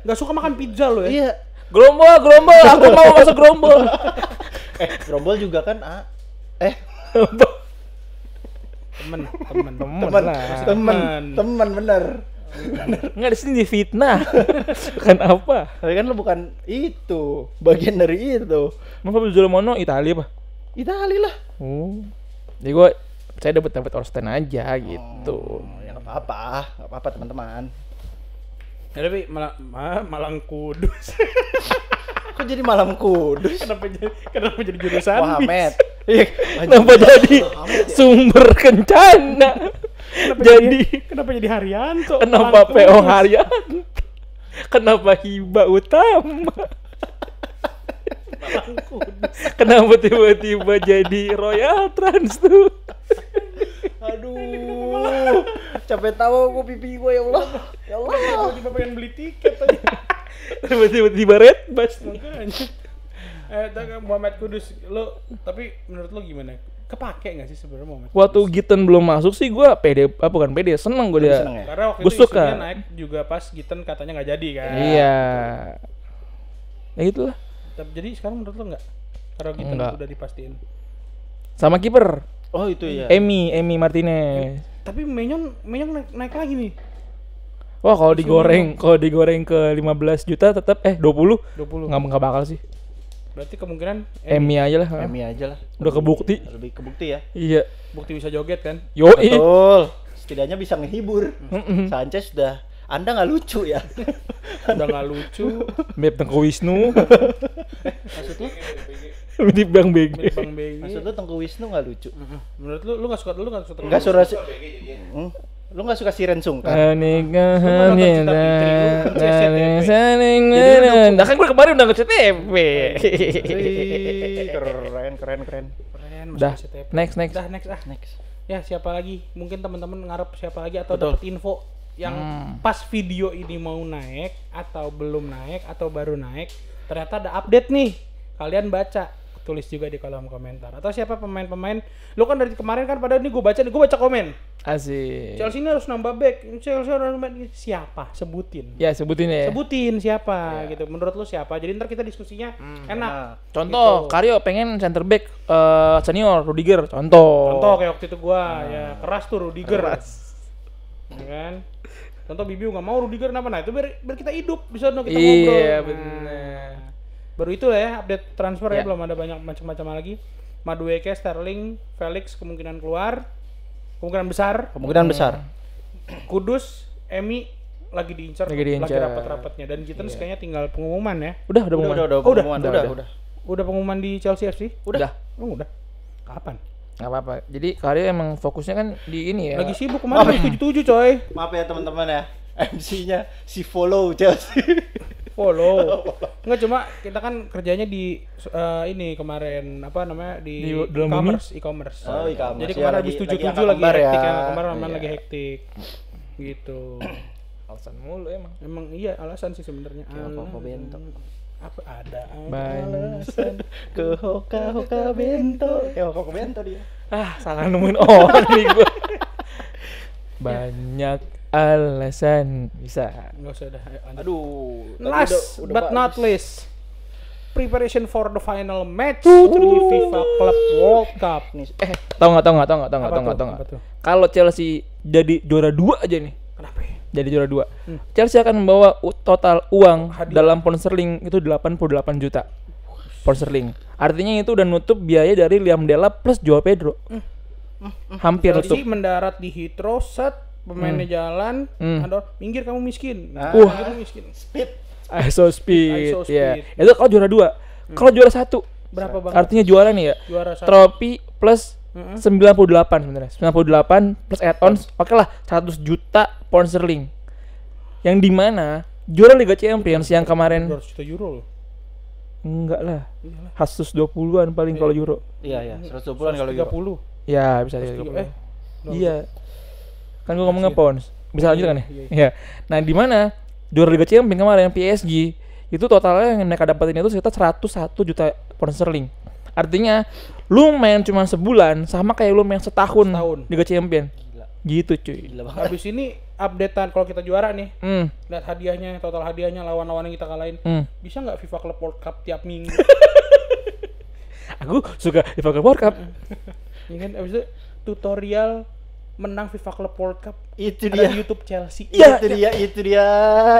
Gak suka makan pizza lu ya? Iya. Gerombol, aku mau masuk gerombol. Gerombol juga kan temen bener. Nggak di sini difitnah. Kan apa? Tapi kan lu bukan itu, bagian dari itu. Mau Fabrizio Romano Italia apa? Itali lah. Oh. Jadi gua percaya David Ornstein aja gitu. Ya nggak apa-apa teman-teman. Ya tapi Malang Kudus. Kok jadi Malam Kudus? kenapa jadi jurusan? Muhammad. Iya. Kenapa jadi sumber kencana? Kenapa jadi Haryanto? Kenapa Malang PO Kudus? Harian? Kenapa Hiba Utama? Kenapa tiba-tiba jadi Royal Trans tuh? Aduh. Capek tahu gua pipi gua ya Allah. Ya Allah. Tiba-tiba pengen beli tiket tadi. Tiba-tiba Red Bus. Makanya. Muhammad Kudus, lo tapi menurut lo gimana? Kepake nggak sih sebenarnya Muhammad Kudus? Waktu Giten belum masuk sih gua pede, bukan pede, seneng gua dia. Seneng ya? Karena waktu Gua itu suka. isunya naik juga pas Giten katanya nggak jadi kan. Iya. Ya itulah. Jadi sekarang menurut lo nggak? Karena Giten Nggak. udah dipastiin. Sama kiper Oh itu ya. Emi Martinez. Tapi Menyon naik lagi nih. Wah kalau digoreng ke 15 juta tetap 20 20. nggak bakal sih. Berarti kemungkinan Emi aja lah. Emi aja lah. Udah kebukti. Lebih kebukti ya. Iya. bukti bisa joget kan. Yoi. Betul. Setidaknya bisa ngehibur. Sanchez udah Anda nggak lucu ya. Udah nggak lucu. Mirip Tengku Wisnu. Maksud lu? Mirip Bang BG. Bang BG. Maksud lu Tengku Wisnu nggak lucu? Menurut lu nggak suka Enggak suara lu nggak suka Siren Sungkar? Pernikahan Lu nonton Cita Fitri, lu Nah kan gue kemarin udah nge-CTP. Wih, keren. Keren Udah, masuk SCTV. next. Udah next. Next. Ya siapa lagi? Mungkin teman-teman ngarep siapa lagi atau Betul. dapat info yang pas video ini mau naik atau belum naik atau baru naik, ternyata ada update nih. Kalian baca, tulis juga di kolom komentar. Atau siapa pemain-pemain? Lu kan dari kemarin kan pada ini gue baca komen. Asik. Chelsea ini harus nambah back. Chelsea harus nambah siapa? Sebutin. Ya sebutin ya. Sebutin siapa gitu. Menurut lu siapa? Jadi ntar kita diskusinya enak. Contoh, Gitu. Karyo pengen center back senior Rudiger. Contoh. Contoh kayak waktu itu gua ya keras tuh Rudiger. Ya kan? Contoh Bibiu nggak mau Rudiger kenapa? Nah itu biar kita hidup bisa kita ngobrol. Iya, Nah, bener. Baru itu lah ya update transfer ya Ya. belum ada banyak macam-macam lagi. Madueke, Sterling, Felix kemungkinan keluar. Kemungkinan besar. Kemungkinan besar. Kudus, Emi lagi diincar, Lagi diincar. rapat-rapatnya dan kita kayaknya tinggal pengumuman ya. Udah pengumuman. Udah, Oh, udah. pengumuman. Udah. Udah pengumuman di Chelsea FC? Udah. Oh, udah. Kapan? Nggak apa-apa. Jadi Karyo emang fokusnya kan di ini ya. Lagi sibuk kemarin 77 coy. Maaf ya teman-teman ya. MC-nya si follow Chelsea. Follow. Enggak cuma kita kan kerjanya di ini kemarin apa namanya di Di dalam e-commerce. Oh, e-commerce. Jadi Ya, kemarin lagi- habis lagi 77 angkat lagi lembar hektik ya. ya. Kemarin Iya. lagi hektik. Gitu. Alasan mulu emang. Emang iya alasan sih sebenarnya. Koko Bento. Apa ada Bang. alasan? Ke Hoka Bento. Hoka Bento dia. Ah, salah nemuin orang nih gua. Banyak alasan bisa. Enggak usah dah. Ayo, lanjut. Aduh. tadi Last udah but not bagus. least, preparation for the final match di FIFA Club World Cup. Nih, Tahu nggak? Apa tuh? Kalau Chelsea jadi juara 2 aja nih. Kenapa ya? Jadi juara 2. Chelsea akan membawa total uang Hadiah. dalam pound sterling itu 88 juta. Pound sterling. Artinya itu udah nutup biaya dari Liam Delap plus Joao Pedro. Hampir nutup. Chelsea mendarat di Heathrow, set pemainnya jalan, ada minggir kamu miskin. Wah. Minggir kamu miskin. Speed. ISO speed. ISO Ya. speed. Itu kalau juara 2. Kalau juara 1 Berapa bang? artinya juara nih ya. Juara satu. Trofi plus 98 sebenarnya. 98 plus add-ons. Oke lah, 100 juta pound sterling. Yang dimana juara Liga Champions yang kemarin 200 juta euro loh. enggak lah. 120-an paling kalau euro. Iya, 120-an kalau euro. 30. Ya, bisa 130. 30. Iya. Kan gua ngomongnya pounds. Bisa lanjut kan ya? Iya. Nah, di mana juara Liga Champions kemarin PSG itu totalnya yang mereka dapetin itu sekitar 101 juta pound sterling. Artinya lu main cuma sebulan sama kayak lu main setahun Liga Champions. Gila. Gitu cuy. Gila banget. Habis ini updatean kalau kita juara nih. Hmm. Lihat hadiahnya, total hadiahnya, lawan-lawan yang kita kalahin. Hmm. Bisa nggak FIFA Club World Cup tiap minggu? Aku suka FIFA World Cup. Ya kan, abis itu tutorial menang FIFA Club World Cup. Itu Ada dia. di YouTube Chelsea. Iya.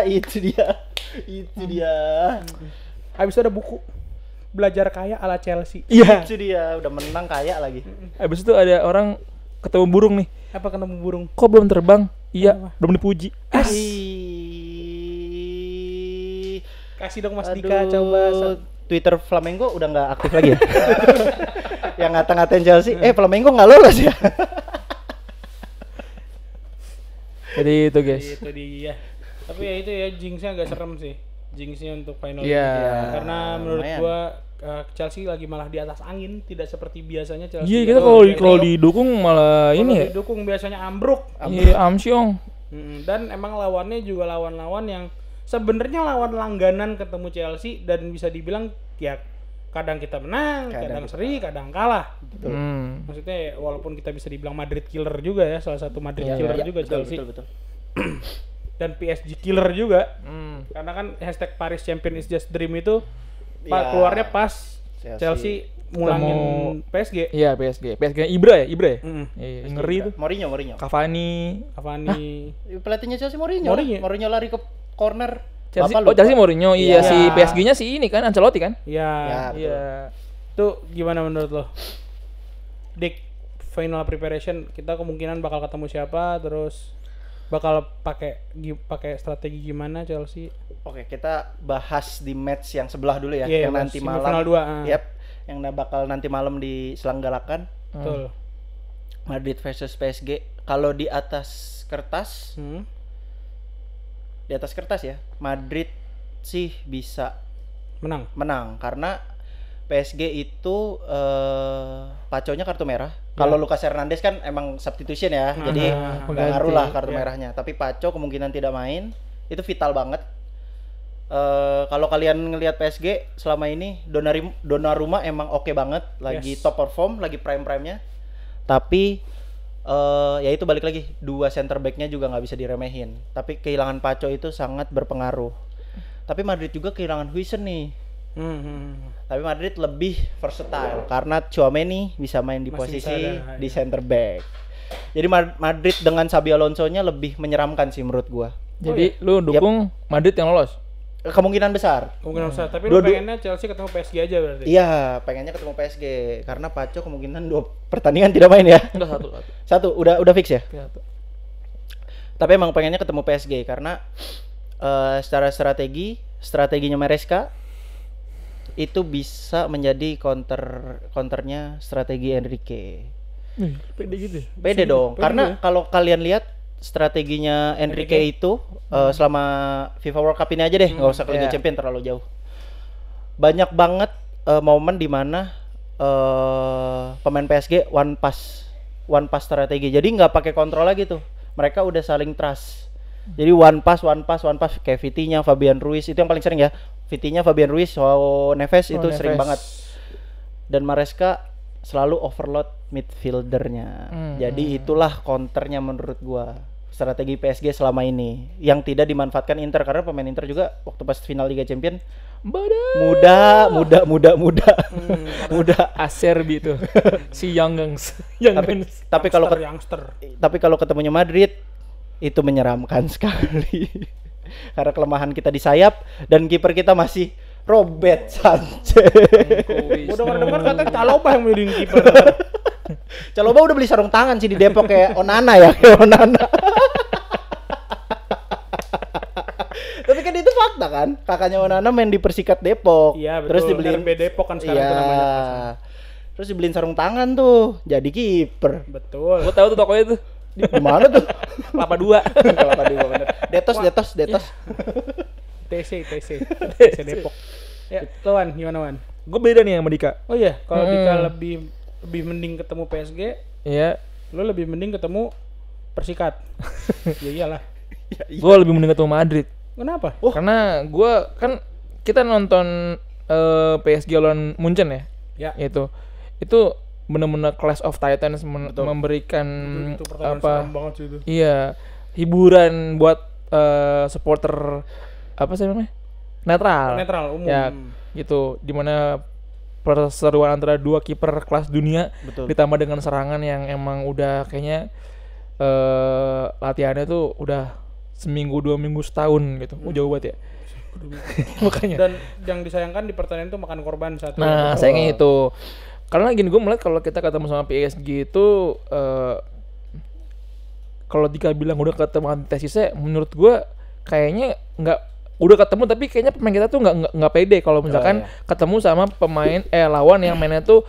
Itu dia. Habis itu ada buku belajar kaya ala Chelsea. Iya. Itu dia, udah menang kaya lagi. Habis itu ada orang ketemu burung nih. Apa ketemu burung? Kok belum terbang? Iya, belum dipuji. Ih. Kasih dong Mas Aduh, Dika coba. Twitter Flamengo udah nggak aktif lagi ya? Yang ngata-ngatain Chelsea, Flamengo nggak lolos ya? Jadi itu guys. Itu dia. Tapi ya itu ya jinxnya agak serem sih. Jinxnya untuk final Iya. ini. Karena menurut lumayan. gua Chelsea lagi malah di atas angin, tidak seperti biasanya Chelsea. Iya, kita kalau didukung malah ini ya. didukung biasanya ambruk. Iya, Amsyong. Dan emang lawannya juga lawan-lawan yang sebenarnya lawan langganan ketemu Chelsea dan bisa dibilang ya kadang kita menang, kadang seri, kadang kalah. Maksudnya ya, walaupun kita bisa dibilang Madrid killer juga ya, salah satu Madrid killer juga Chelsea. Betul. Dan PSG killer juga. Karena kan hashtag Paris Champion is just dream itu Ya, keluarnya pas Chelsea mulangin PSG. Iya, PSG. PSG Ibra ya? Iya, ngeri tuh. Mourinho. Cavani. Pelatihnya Chelsea Mourinho lari ke corner. Chelsea, Bapak lupa. Chelsea Mourinho. Iya, Iya. si PSG-nya si ini kan Ancelotti kan? Iya. Ya, betul. Iya. Itu gimana menurut lo? Dik, final preparation kita kemungkinan bakal ketemu siapa, terus bakal pakai strategi gimana Chelsea? Oke, kita bahas di match yang sebelah dulu ya, Iya, yang nanti malam. semifinal 2. Yap, yang bakal nanti malam diselenggarakan. Betul. Madrid versus PSG. Kalau di atas kertas, ya, Madrid sih bisa menang karena PSG itu Paconya kartu merah. Kalau Lucas Hernandez kan emang substitution ya, jadi nggak ngaruh lah kartu merahnya. Tapi Paco kemungkinan tidak main, itu vital banget. Kalau kalian ngelihat PSG selama ini, Donnarumma emang oke banget, lagi top perform, lagi prime-nya. Tapi ya itu balik lagi, dua center back-nya juga nggak bisa diremehin. Tapi kehilangan Paco itu sangat berpengaruh. Tapi Madrid juga kehilangan Huijsen nih. Tapi Madrid lebih versatile karena Tchouaméni bisa main di posisi di center back. Jadi Madrid dengan Xabi Alonso-nya lebih menyeramkan sih menurut gua. Jadi lu dukung Madrid yang lolos? Kemungkinan besar. Tapi lu pengennya Chelsea ketemu PSG aja berarti? Iya, pengennya ketemu PSG karena Paco kemungkinan 2 pertandingan tidak main ya. Enggak, Satu, udah fix ya? satu. Tapi emang pengennya ketemu PSG karena secara strateginya Maresca itu bisa menjadi counternya strategi Enrique. Pede gitu. Pede dong, karena kalau kalian lihat strateginya Enrique itu selama FIFA World Cup ini aja deh, nggak usah ke Liga Champions terlalu jauh. Banyak banget momen di mana pemain PSG one pass strategi. Jadi nggak pakai kontrol lagi tuh. Mereka udah saling trust. Jadi one pass kayak Vitinha, Fabian Ruiz itu yang paling sering ya. Vitinha, Fabian Ruiz, Neves itu sering banget. Dan Maresca selalu overload midfieldernya. Jadi itulah counternya menurut gua. strategi PSG selama ini yang tidak dimanfaatkan Inter, karena pemain Inter juga waktu pas final Liga Champions muda. Acerbi itu. Si Young Guns. Tapi kalau youngster. tapi kalau ketemunya Madrid itu menyeramkan sekali. Karena kelemahan kita di sayap dan kiper kita masih Robert Sanchez. Udah dengar kata Caloba yang beliin kiper. Caloba udah beli sarung tangan sih di Depok kayak Onana ya, kayak Onana. Tapi kan itu fakta kan, kakaknya Onana main di Persikat Depok. Iya betul. Terus dibeliin RB Depok kan sekarang itu namanya. Terus dibeliin sarung tangan tuh, jadi kiper. Betul. Gue tahu tuh tokonya tuh. Di mana tuh? Kelapa 2. Kelapa dua bener. Detos. TC Depok. Ya, lawan gimana Wan? Gue beda nih sama Dika. Oh iya, kalau Dika lebih mending ketemu PSG, Iya. lo lebih mending ketemu Persikat. Ya iyalah. Gue lebih mending ketemu Madrid. Kenapa? Karena gue kan kita nonton PSG lawan Munchen ya. Ya. Itu benar-benar Clash of Titans memberikan Itu pertarungan apa? seram banget sih itu. Iya, hiburan buat supporter apa sih namanya? Netral umum. Ya, gitu. Dimana perseteruan antara dua kiper kelas dunia Betul. ditambah dengan serangan yang emang udah kayaknya latihannya tuh udah seminggu 2 minggu setahun gitu. Jauh banget ya. Makanya. Dan yang disayangkan di pertandingan itu makan korban satu. Nah, sayangnya itu. Karena gini, gue melihat kalau kita ketemu sama PSG itu kalau Dika bilang udah ketemu antitesisnya, menurut gue kayaknya udah ketemu tapi kayaknya pemain kita tuh nggak pede kalau misalkan ketemu sama pemain lawan yang mainnya tuh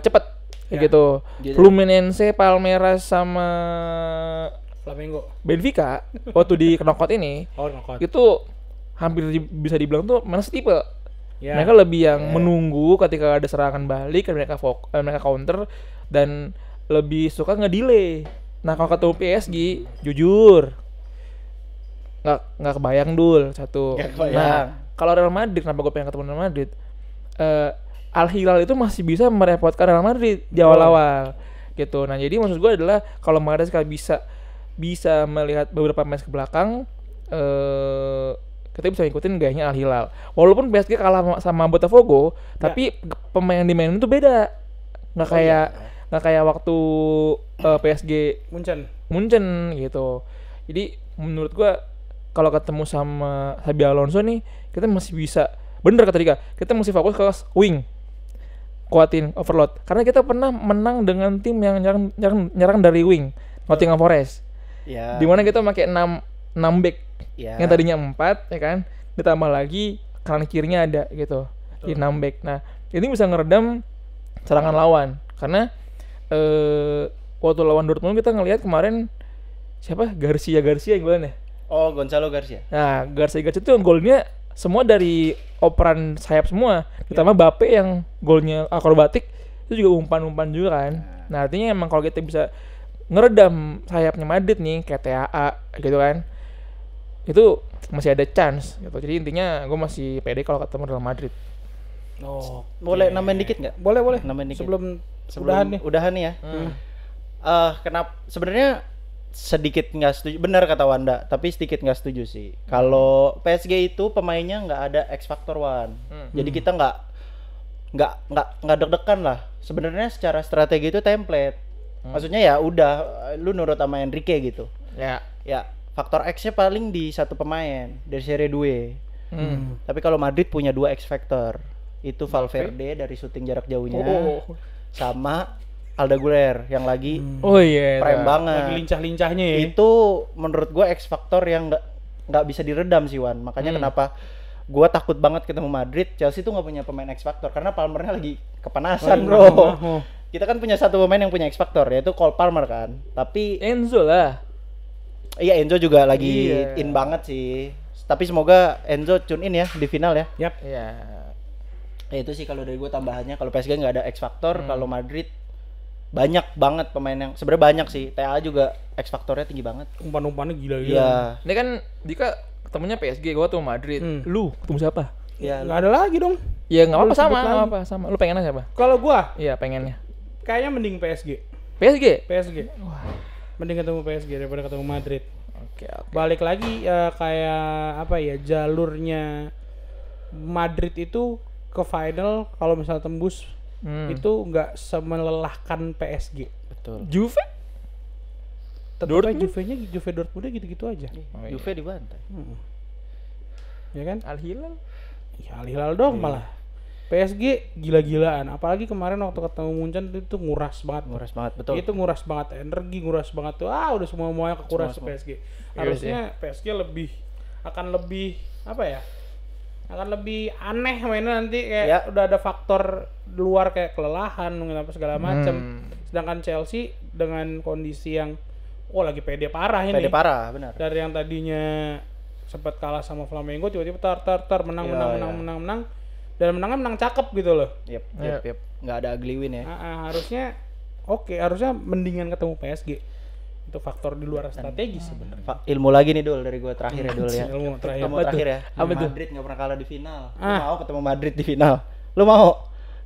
cepet kayak gitu. Fluminense, Palmeiras sama Flamengo. Benfica waktu di knockout ini knockout. itu hampir bisa dibilang tuh mana setipe. Ya. Mereka lebih yang menunggu ketika ada serangan balik, mereka counter dan lebih suka nge-delay. Nah kalau ketemu PSG, jujur nggak kebayang dul satu. Nah kalau Real Madrid, kenapa gue pengen ketemu Real Madrid? Al Hilal itu masih bisa merepotkan Real Madrid di awal-awal gitu. Nah jadi maksud gue adalah kalau Madrid sekali bisa melihat beberapa match ke belakang, kita bisa ngikutin gayanya Al Hilal. Walaupun PSG kalah sama Botafogo, tapi pemain yang dimainin itu beda. Nggak kayak waktu PSG Munchen gitu. Jadi menurut gua kalau ketemu sama Xabi Alonso nih, kita masih bisa, bener kata Dika, kita masih fokus ke wing, kuatin overload. Karena kita pernah menang dengan tim yang nyerang dari wing, Nottingham Forest. Ya. Dimana kita pakai 6 back. Ya. Yang tadinya 4 ya kan, ditambah lagi kanan kirinya ada gitu. Di 6 back. Nah, ini bisa ngeredam serangan lawan karena waktu lawan Dortmund kita ngelihat kemarin siapa? Garcia yang golnya. Oh, Gonzalo Garcia. Nah, Garcia itu golnya semua dari operan sayap semua. Ditambah Mbappe yang golnya akrobatik itu juga umpan-umpan juga kan. Nah, artinya emang kalau kita bisa ngeredam sayapnya Madrid nih kayak TAA gitu kan, itu masih ada chance gitu. Jadi intinya gue masih pede kalau ketemu Real Madrid. Boleh nambahin dikit nggak? Boleh. Nambahin dikit. Sebelum udahan nih ya. Kenapa sebenarnya sedikit nggak setuju, benar kata Wanda, tapi sedikit nggak setuju sih. Kalau PSG itu pemainnya nggak ada X Factor One, jadi kita nggak deg-degan lah. Sebenarnya secara strategi itu template. Maksudnya ya udah, lu nurut sama Enrique gitu. Ya, faktor X-nya paling di satu pemain dari Serie 2. Tapi kalau Madrid punya 2 X Factor, itu Valverde dari syuting jarak jauhnya, sama Arda Güler yang lagi prime banget, lagi lincah-lincahnya ya. Itu menurut gue X Factor yang nggak bisa diredam sih Wan. Makanya kenapa gue takut banget ketemu Madrid. Chelsea tuh nggak punya pemain X Factor karena Palmernya lagi kepanasan bro. Kita kan punya satu pemain yang punya X Factor, yaitu Cole Palmer kan. Tapi Enzo lah. Iya, Enzo juga lagi in banget sih. Tapi semoga Enzo tune in ya di final ya. Yap. Iya. Ya itu sih kalau dari gue tambahannya. Kalau PSG nggak ada X Factor, kalau Madrid banyak banget pemain yang sebenarnya banyak sih. TA juga X Factornya tinggi banget. Umpan-umpannya gila. Iya. Ini kan Dika ketemunya PSG, gua tuh Madrid. Lu ketemu siapa? Ya, nggak ada lagi dong. Ya nggak apa-apa sama. Lu pengennya siapa? Kalau gua Iya pengennya. kayaknya mending PSG. PSG. Wah. Mending ketemu PSG daripada ketemu Madrid. Oke. Balik lagi kayak apa ya, jalurnya Madrid itu ke final kalau misalnya tembus itu nggak semelelahkan PSG. Betul. Juve? Tetap Dortmund? Juve Dortmundnya gitu-gitu aja. Oh, iya. Juve dibantai. Ya kan? Al Hilal? Ya Al-Hilal dong malah. PSG gila-gilaan, apalagi kemarin waktu ketemu Munchen itu nguras banget. Nguras banget, betul. Itu nguras banget energi, nguras banget tuh. Udah semuanya kekuras Semua. PSG. Harusnya PSG akan lebih apa ya? Akan lebih aneh mainnya nanti kayak Ya. udah ada faktor luar kayak kelelahan mungkin apa segala macam. Sedangkan Chelsea dengan kondisi yang lagi pede parah ini. Pede parah, benar. Dari yang tadinya sempat kalah sama Flamengo tiba-tiba menang Iya, menang dan menangnya menang cakep gitu loh. Yep. Nggak ada ugly win ya. Harusnya harusnya mendingan ketemu PSG. Itu faktor di luar strategis sebenarnya. Ilmu lagi nih Dul dari gue terakhir ya Dul ya. Ilmu terakhir. Ketemu terakhir ya. Apa tuh? Madrid nggak pernah kalah di final. Lu mau ketemu Madrid di final? Lu mau?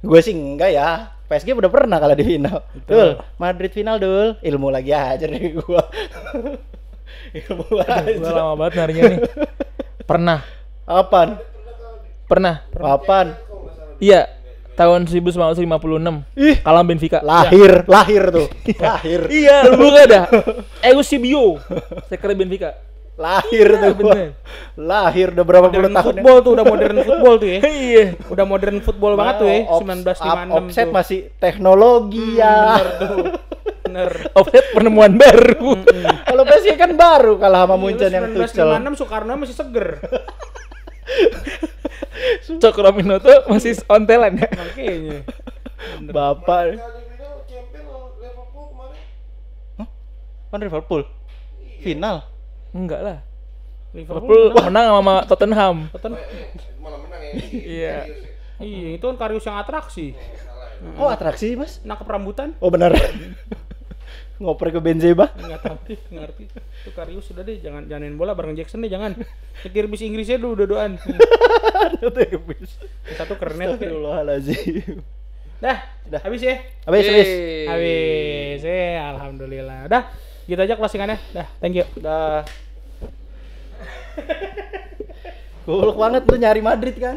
Gue sih enggak ya. PSG udah pernah kalah di final. Dul, Madrid final Dul. Ilmu lagi aja dari gue. Ilmu Gue aja. lama banget nyarinya nih. Apaan? Pernah. Apaan? Iya. Tahun 1956. Ih, Kalah Benfica. lahir tuh. Lahir. Iya, lu buka dah. Eusebio. Striker Benfica. Lahir tuh gua. bener. Lahir udah berapa puluh Modern tahun. football tuh udah modern football tuh ya. Iya. Udah modern football banget tuh ya. 1956 Offset tuh. masih teknologi ya. Bener tuh. Bener. Offset penemuan baru. Kalau PSG kan baru kalah sama Munchen yang Tuchel. 1956 Soekarno masih seger. Cokro tuh masih ontelan ya. Makanya. Bapak. Kan Liverpool. Final. Enggak lah. Liverpool Liverpool menang sama Tottenham. Iya. Iya, itu kan Karius yang atraksi. Oh, atraksi, Mas? Nangkep rambutan. Oh, benar. Ngoper ke Benzema. Enggak tahu deh, ngerti. Itu Karius sudah deh, janganin bola bareng Jackson deh, jangan. Nyetir bis Inggrisnya dulu dodoan. Satu kernet kayak. Astagfirullahaladzim. Dah, habis ya? Habis. Habis. Alhamdulillah. Dah, gitu aja closingannya. Dah, thank you. Udah. Goblok banget lu nyari Madrid kan?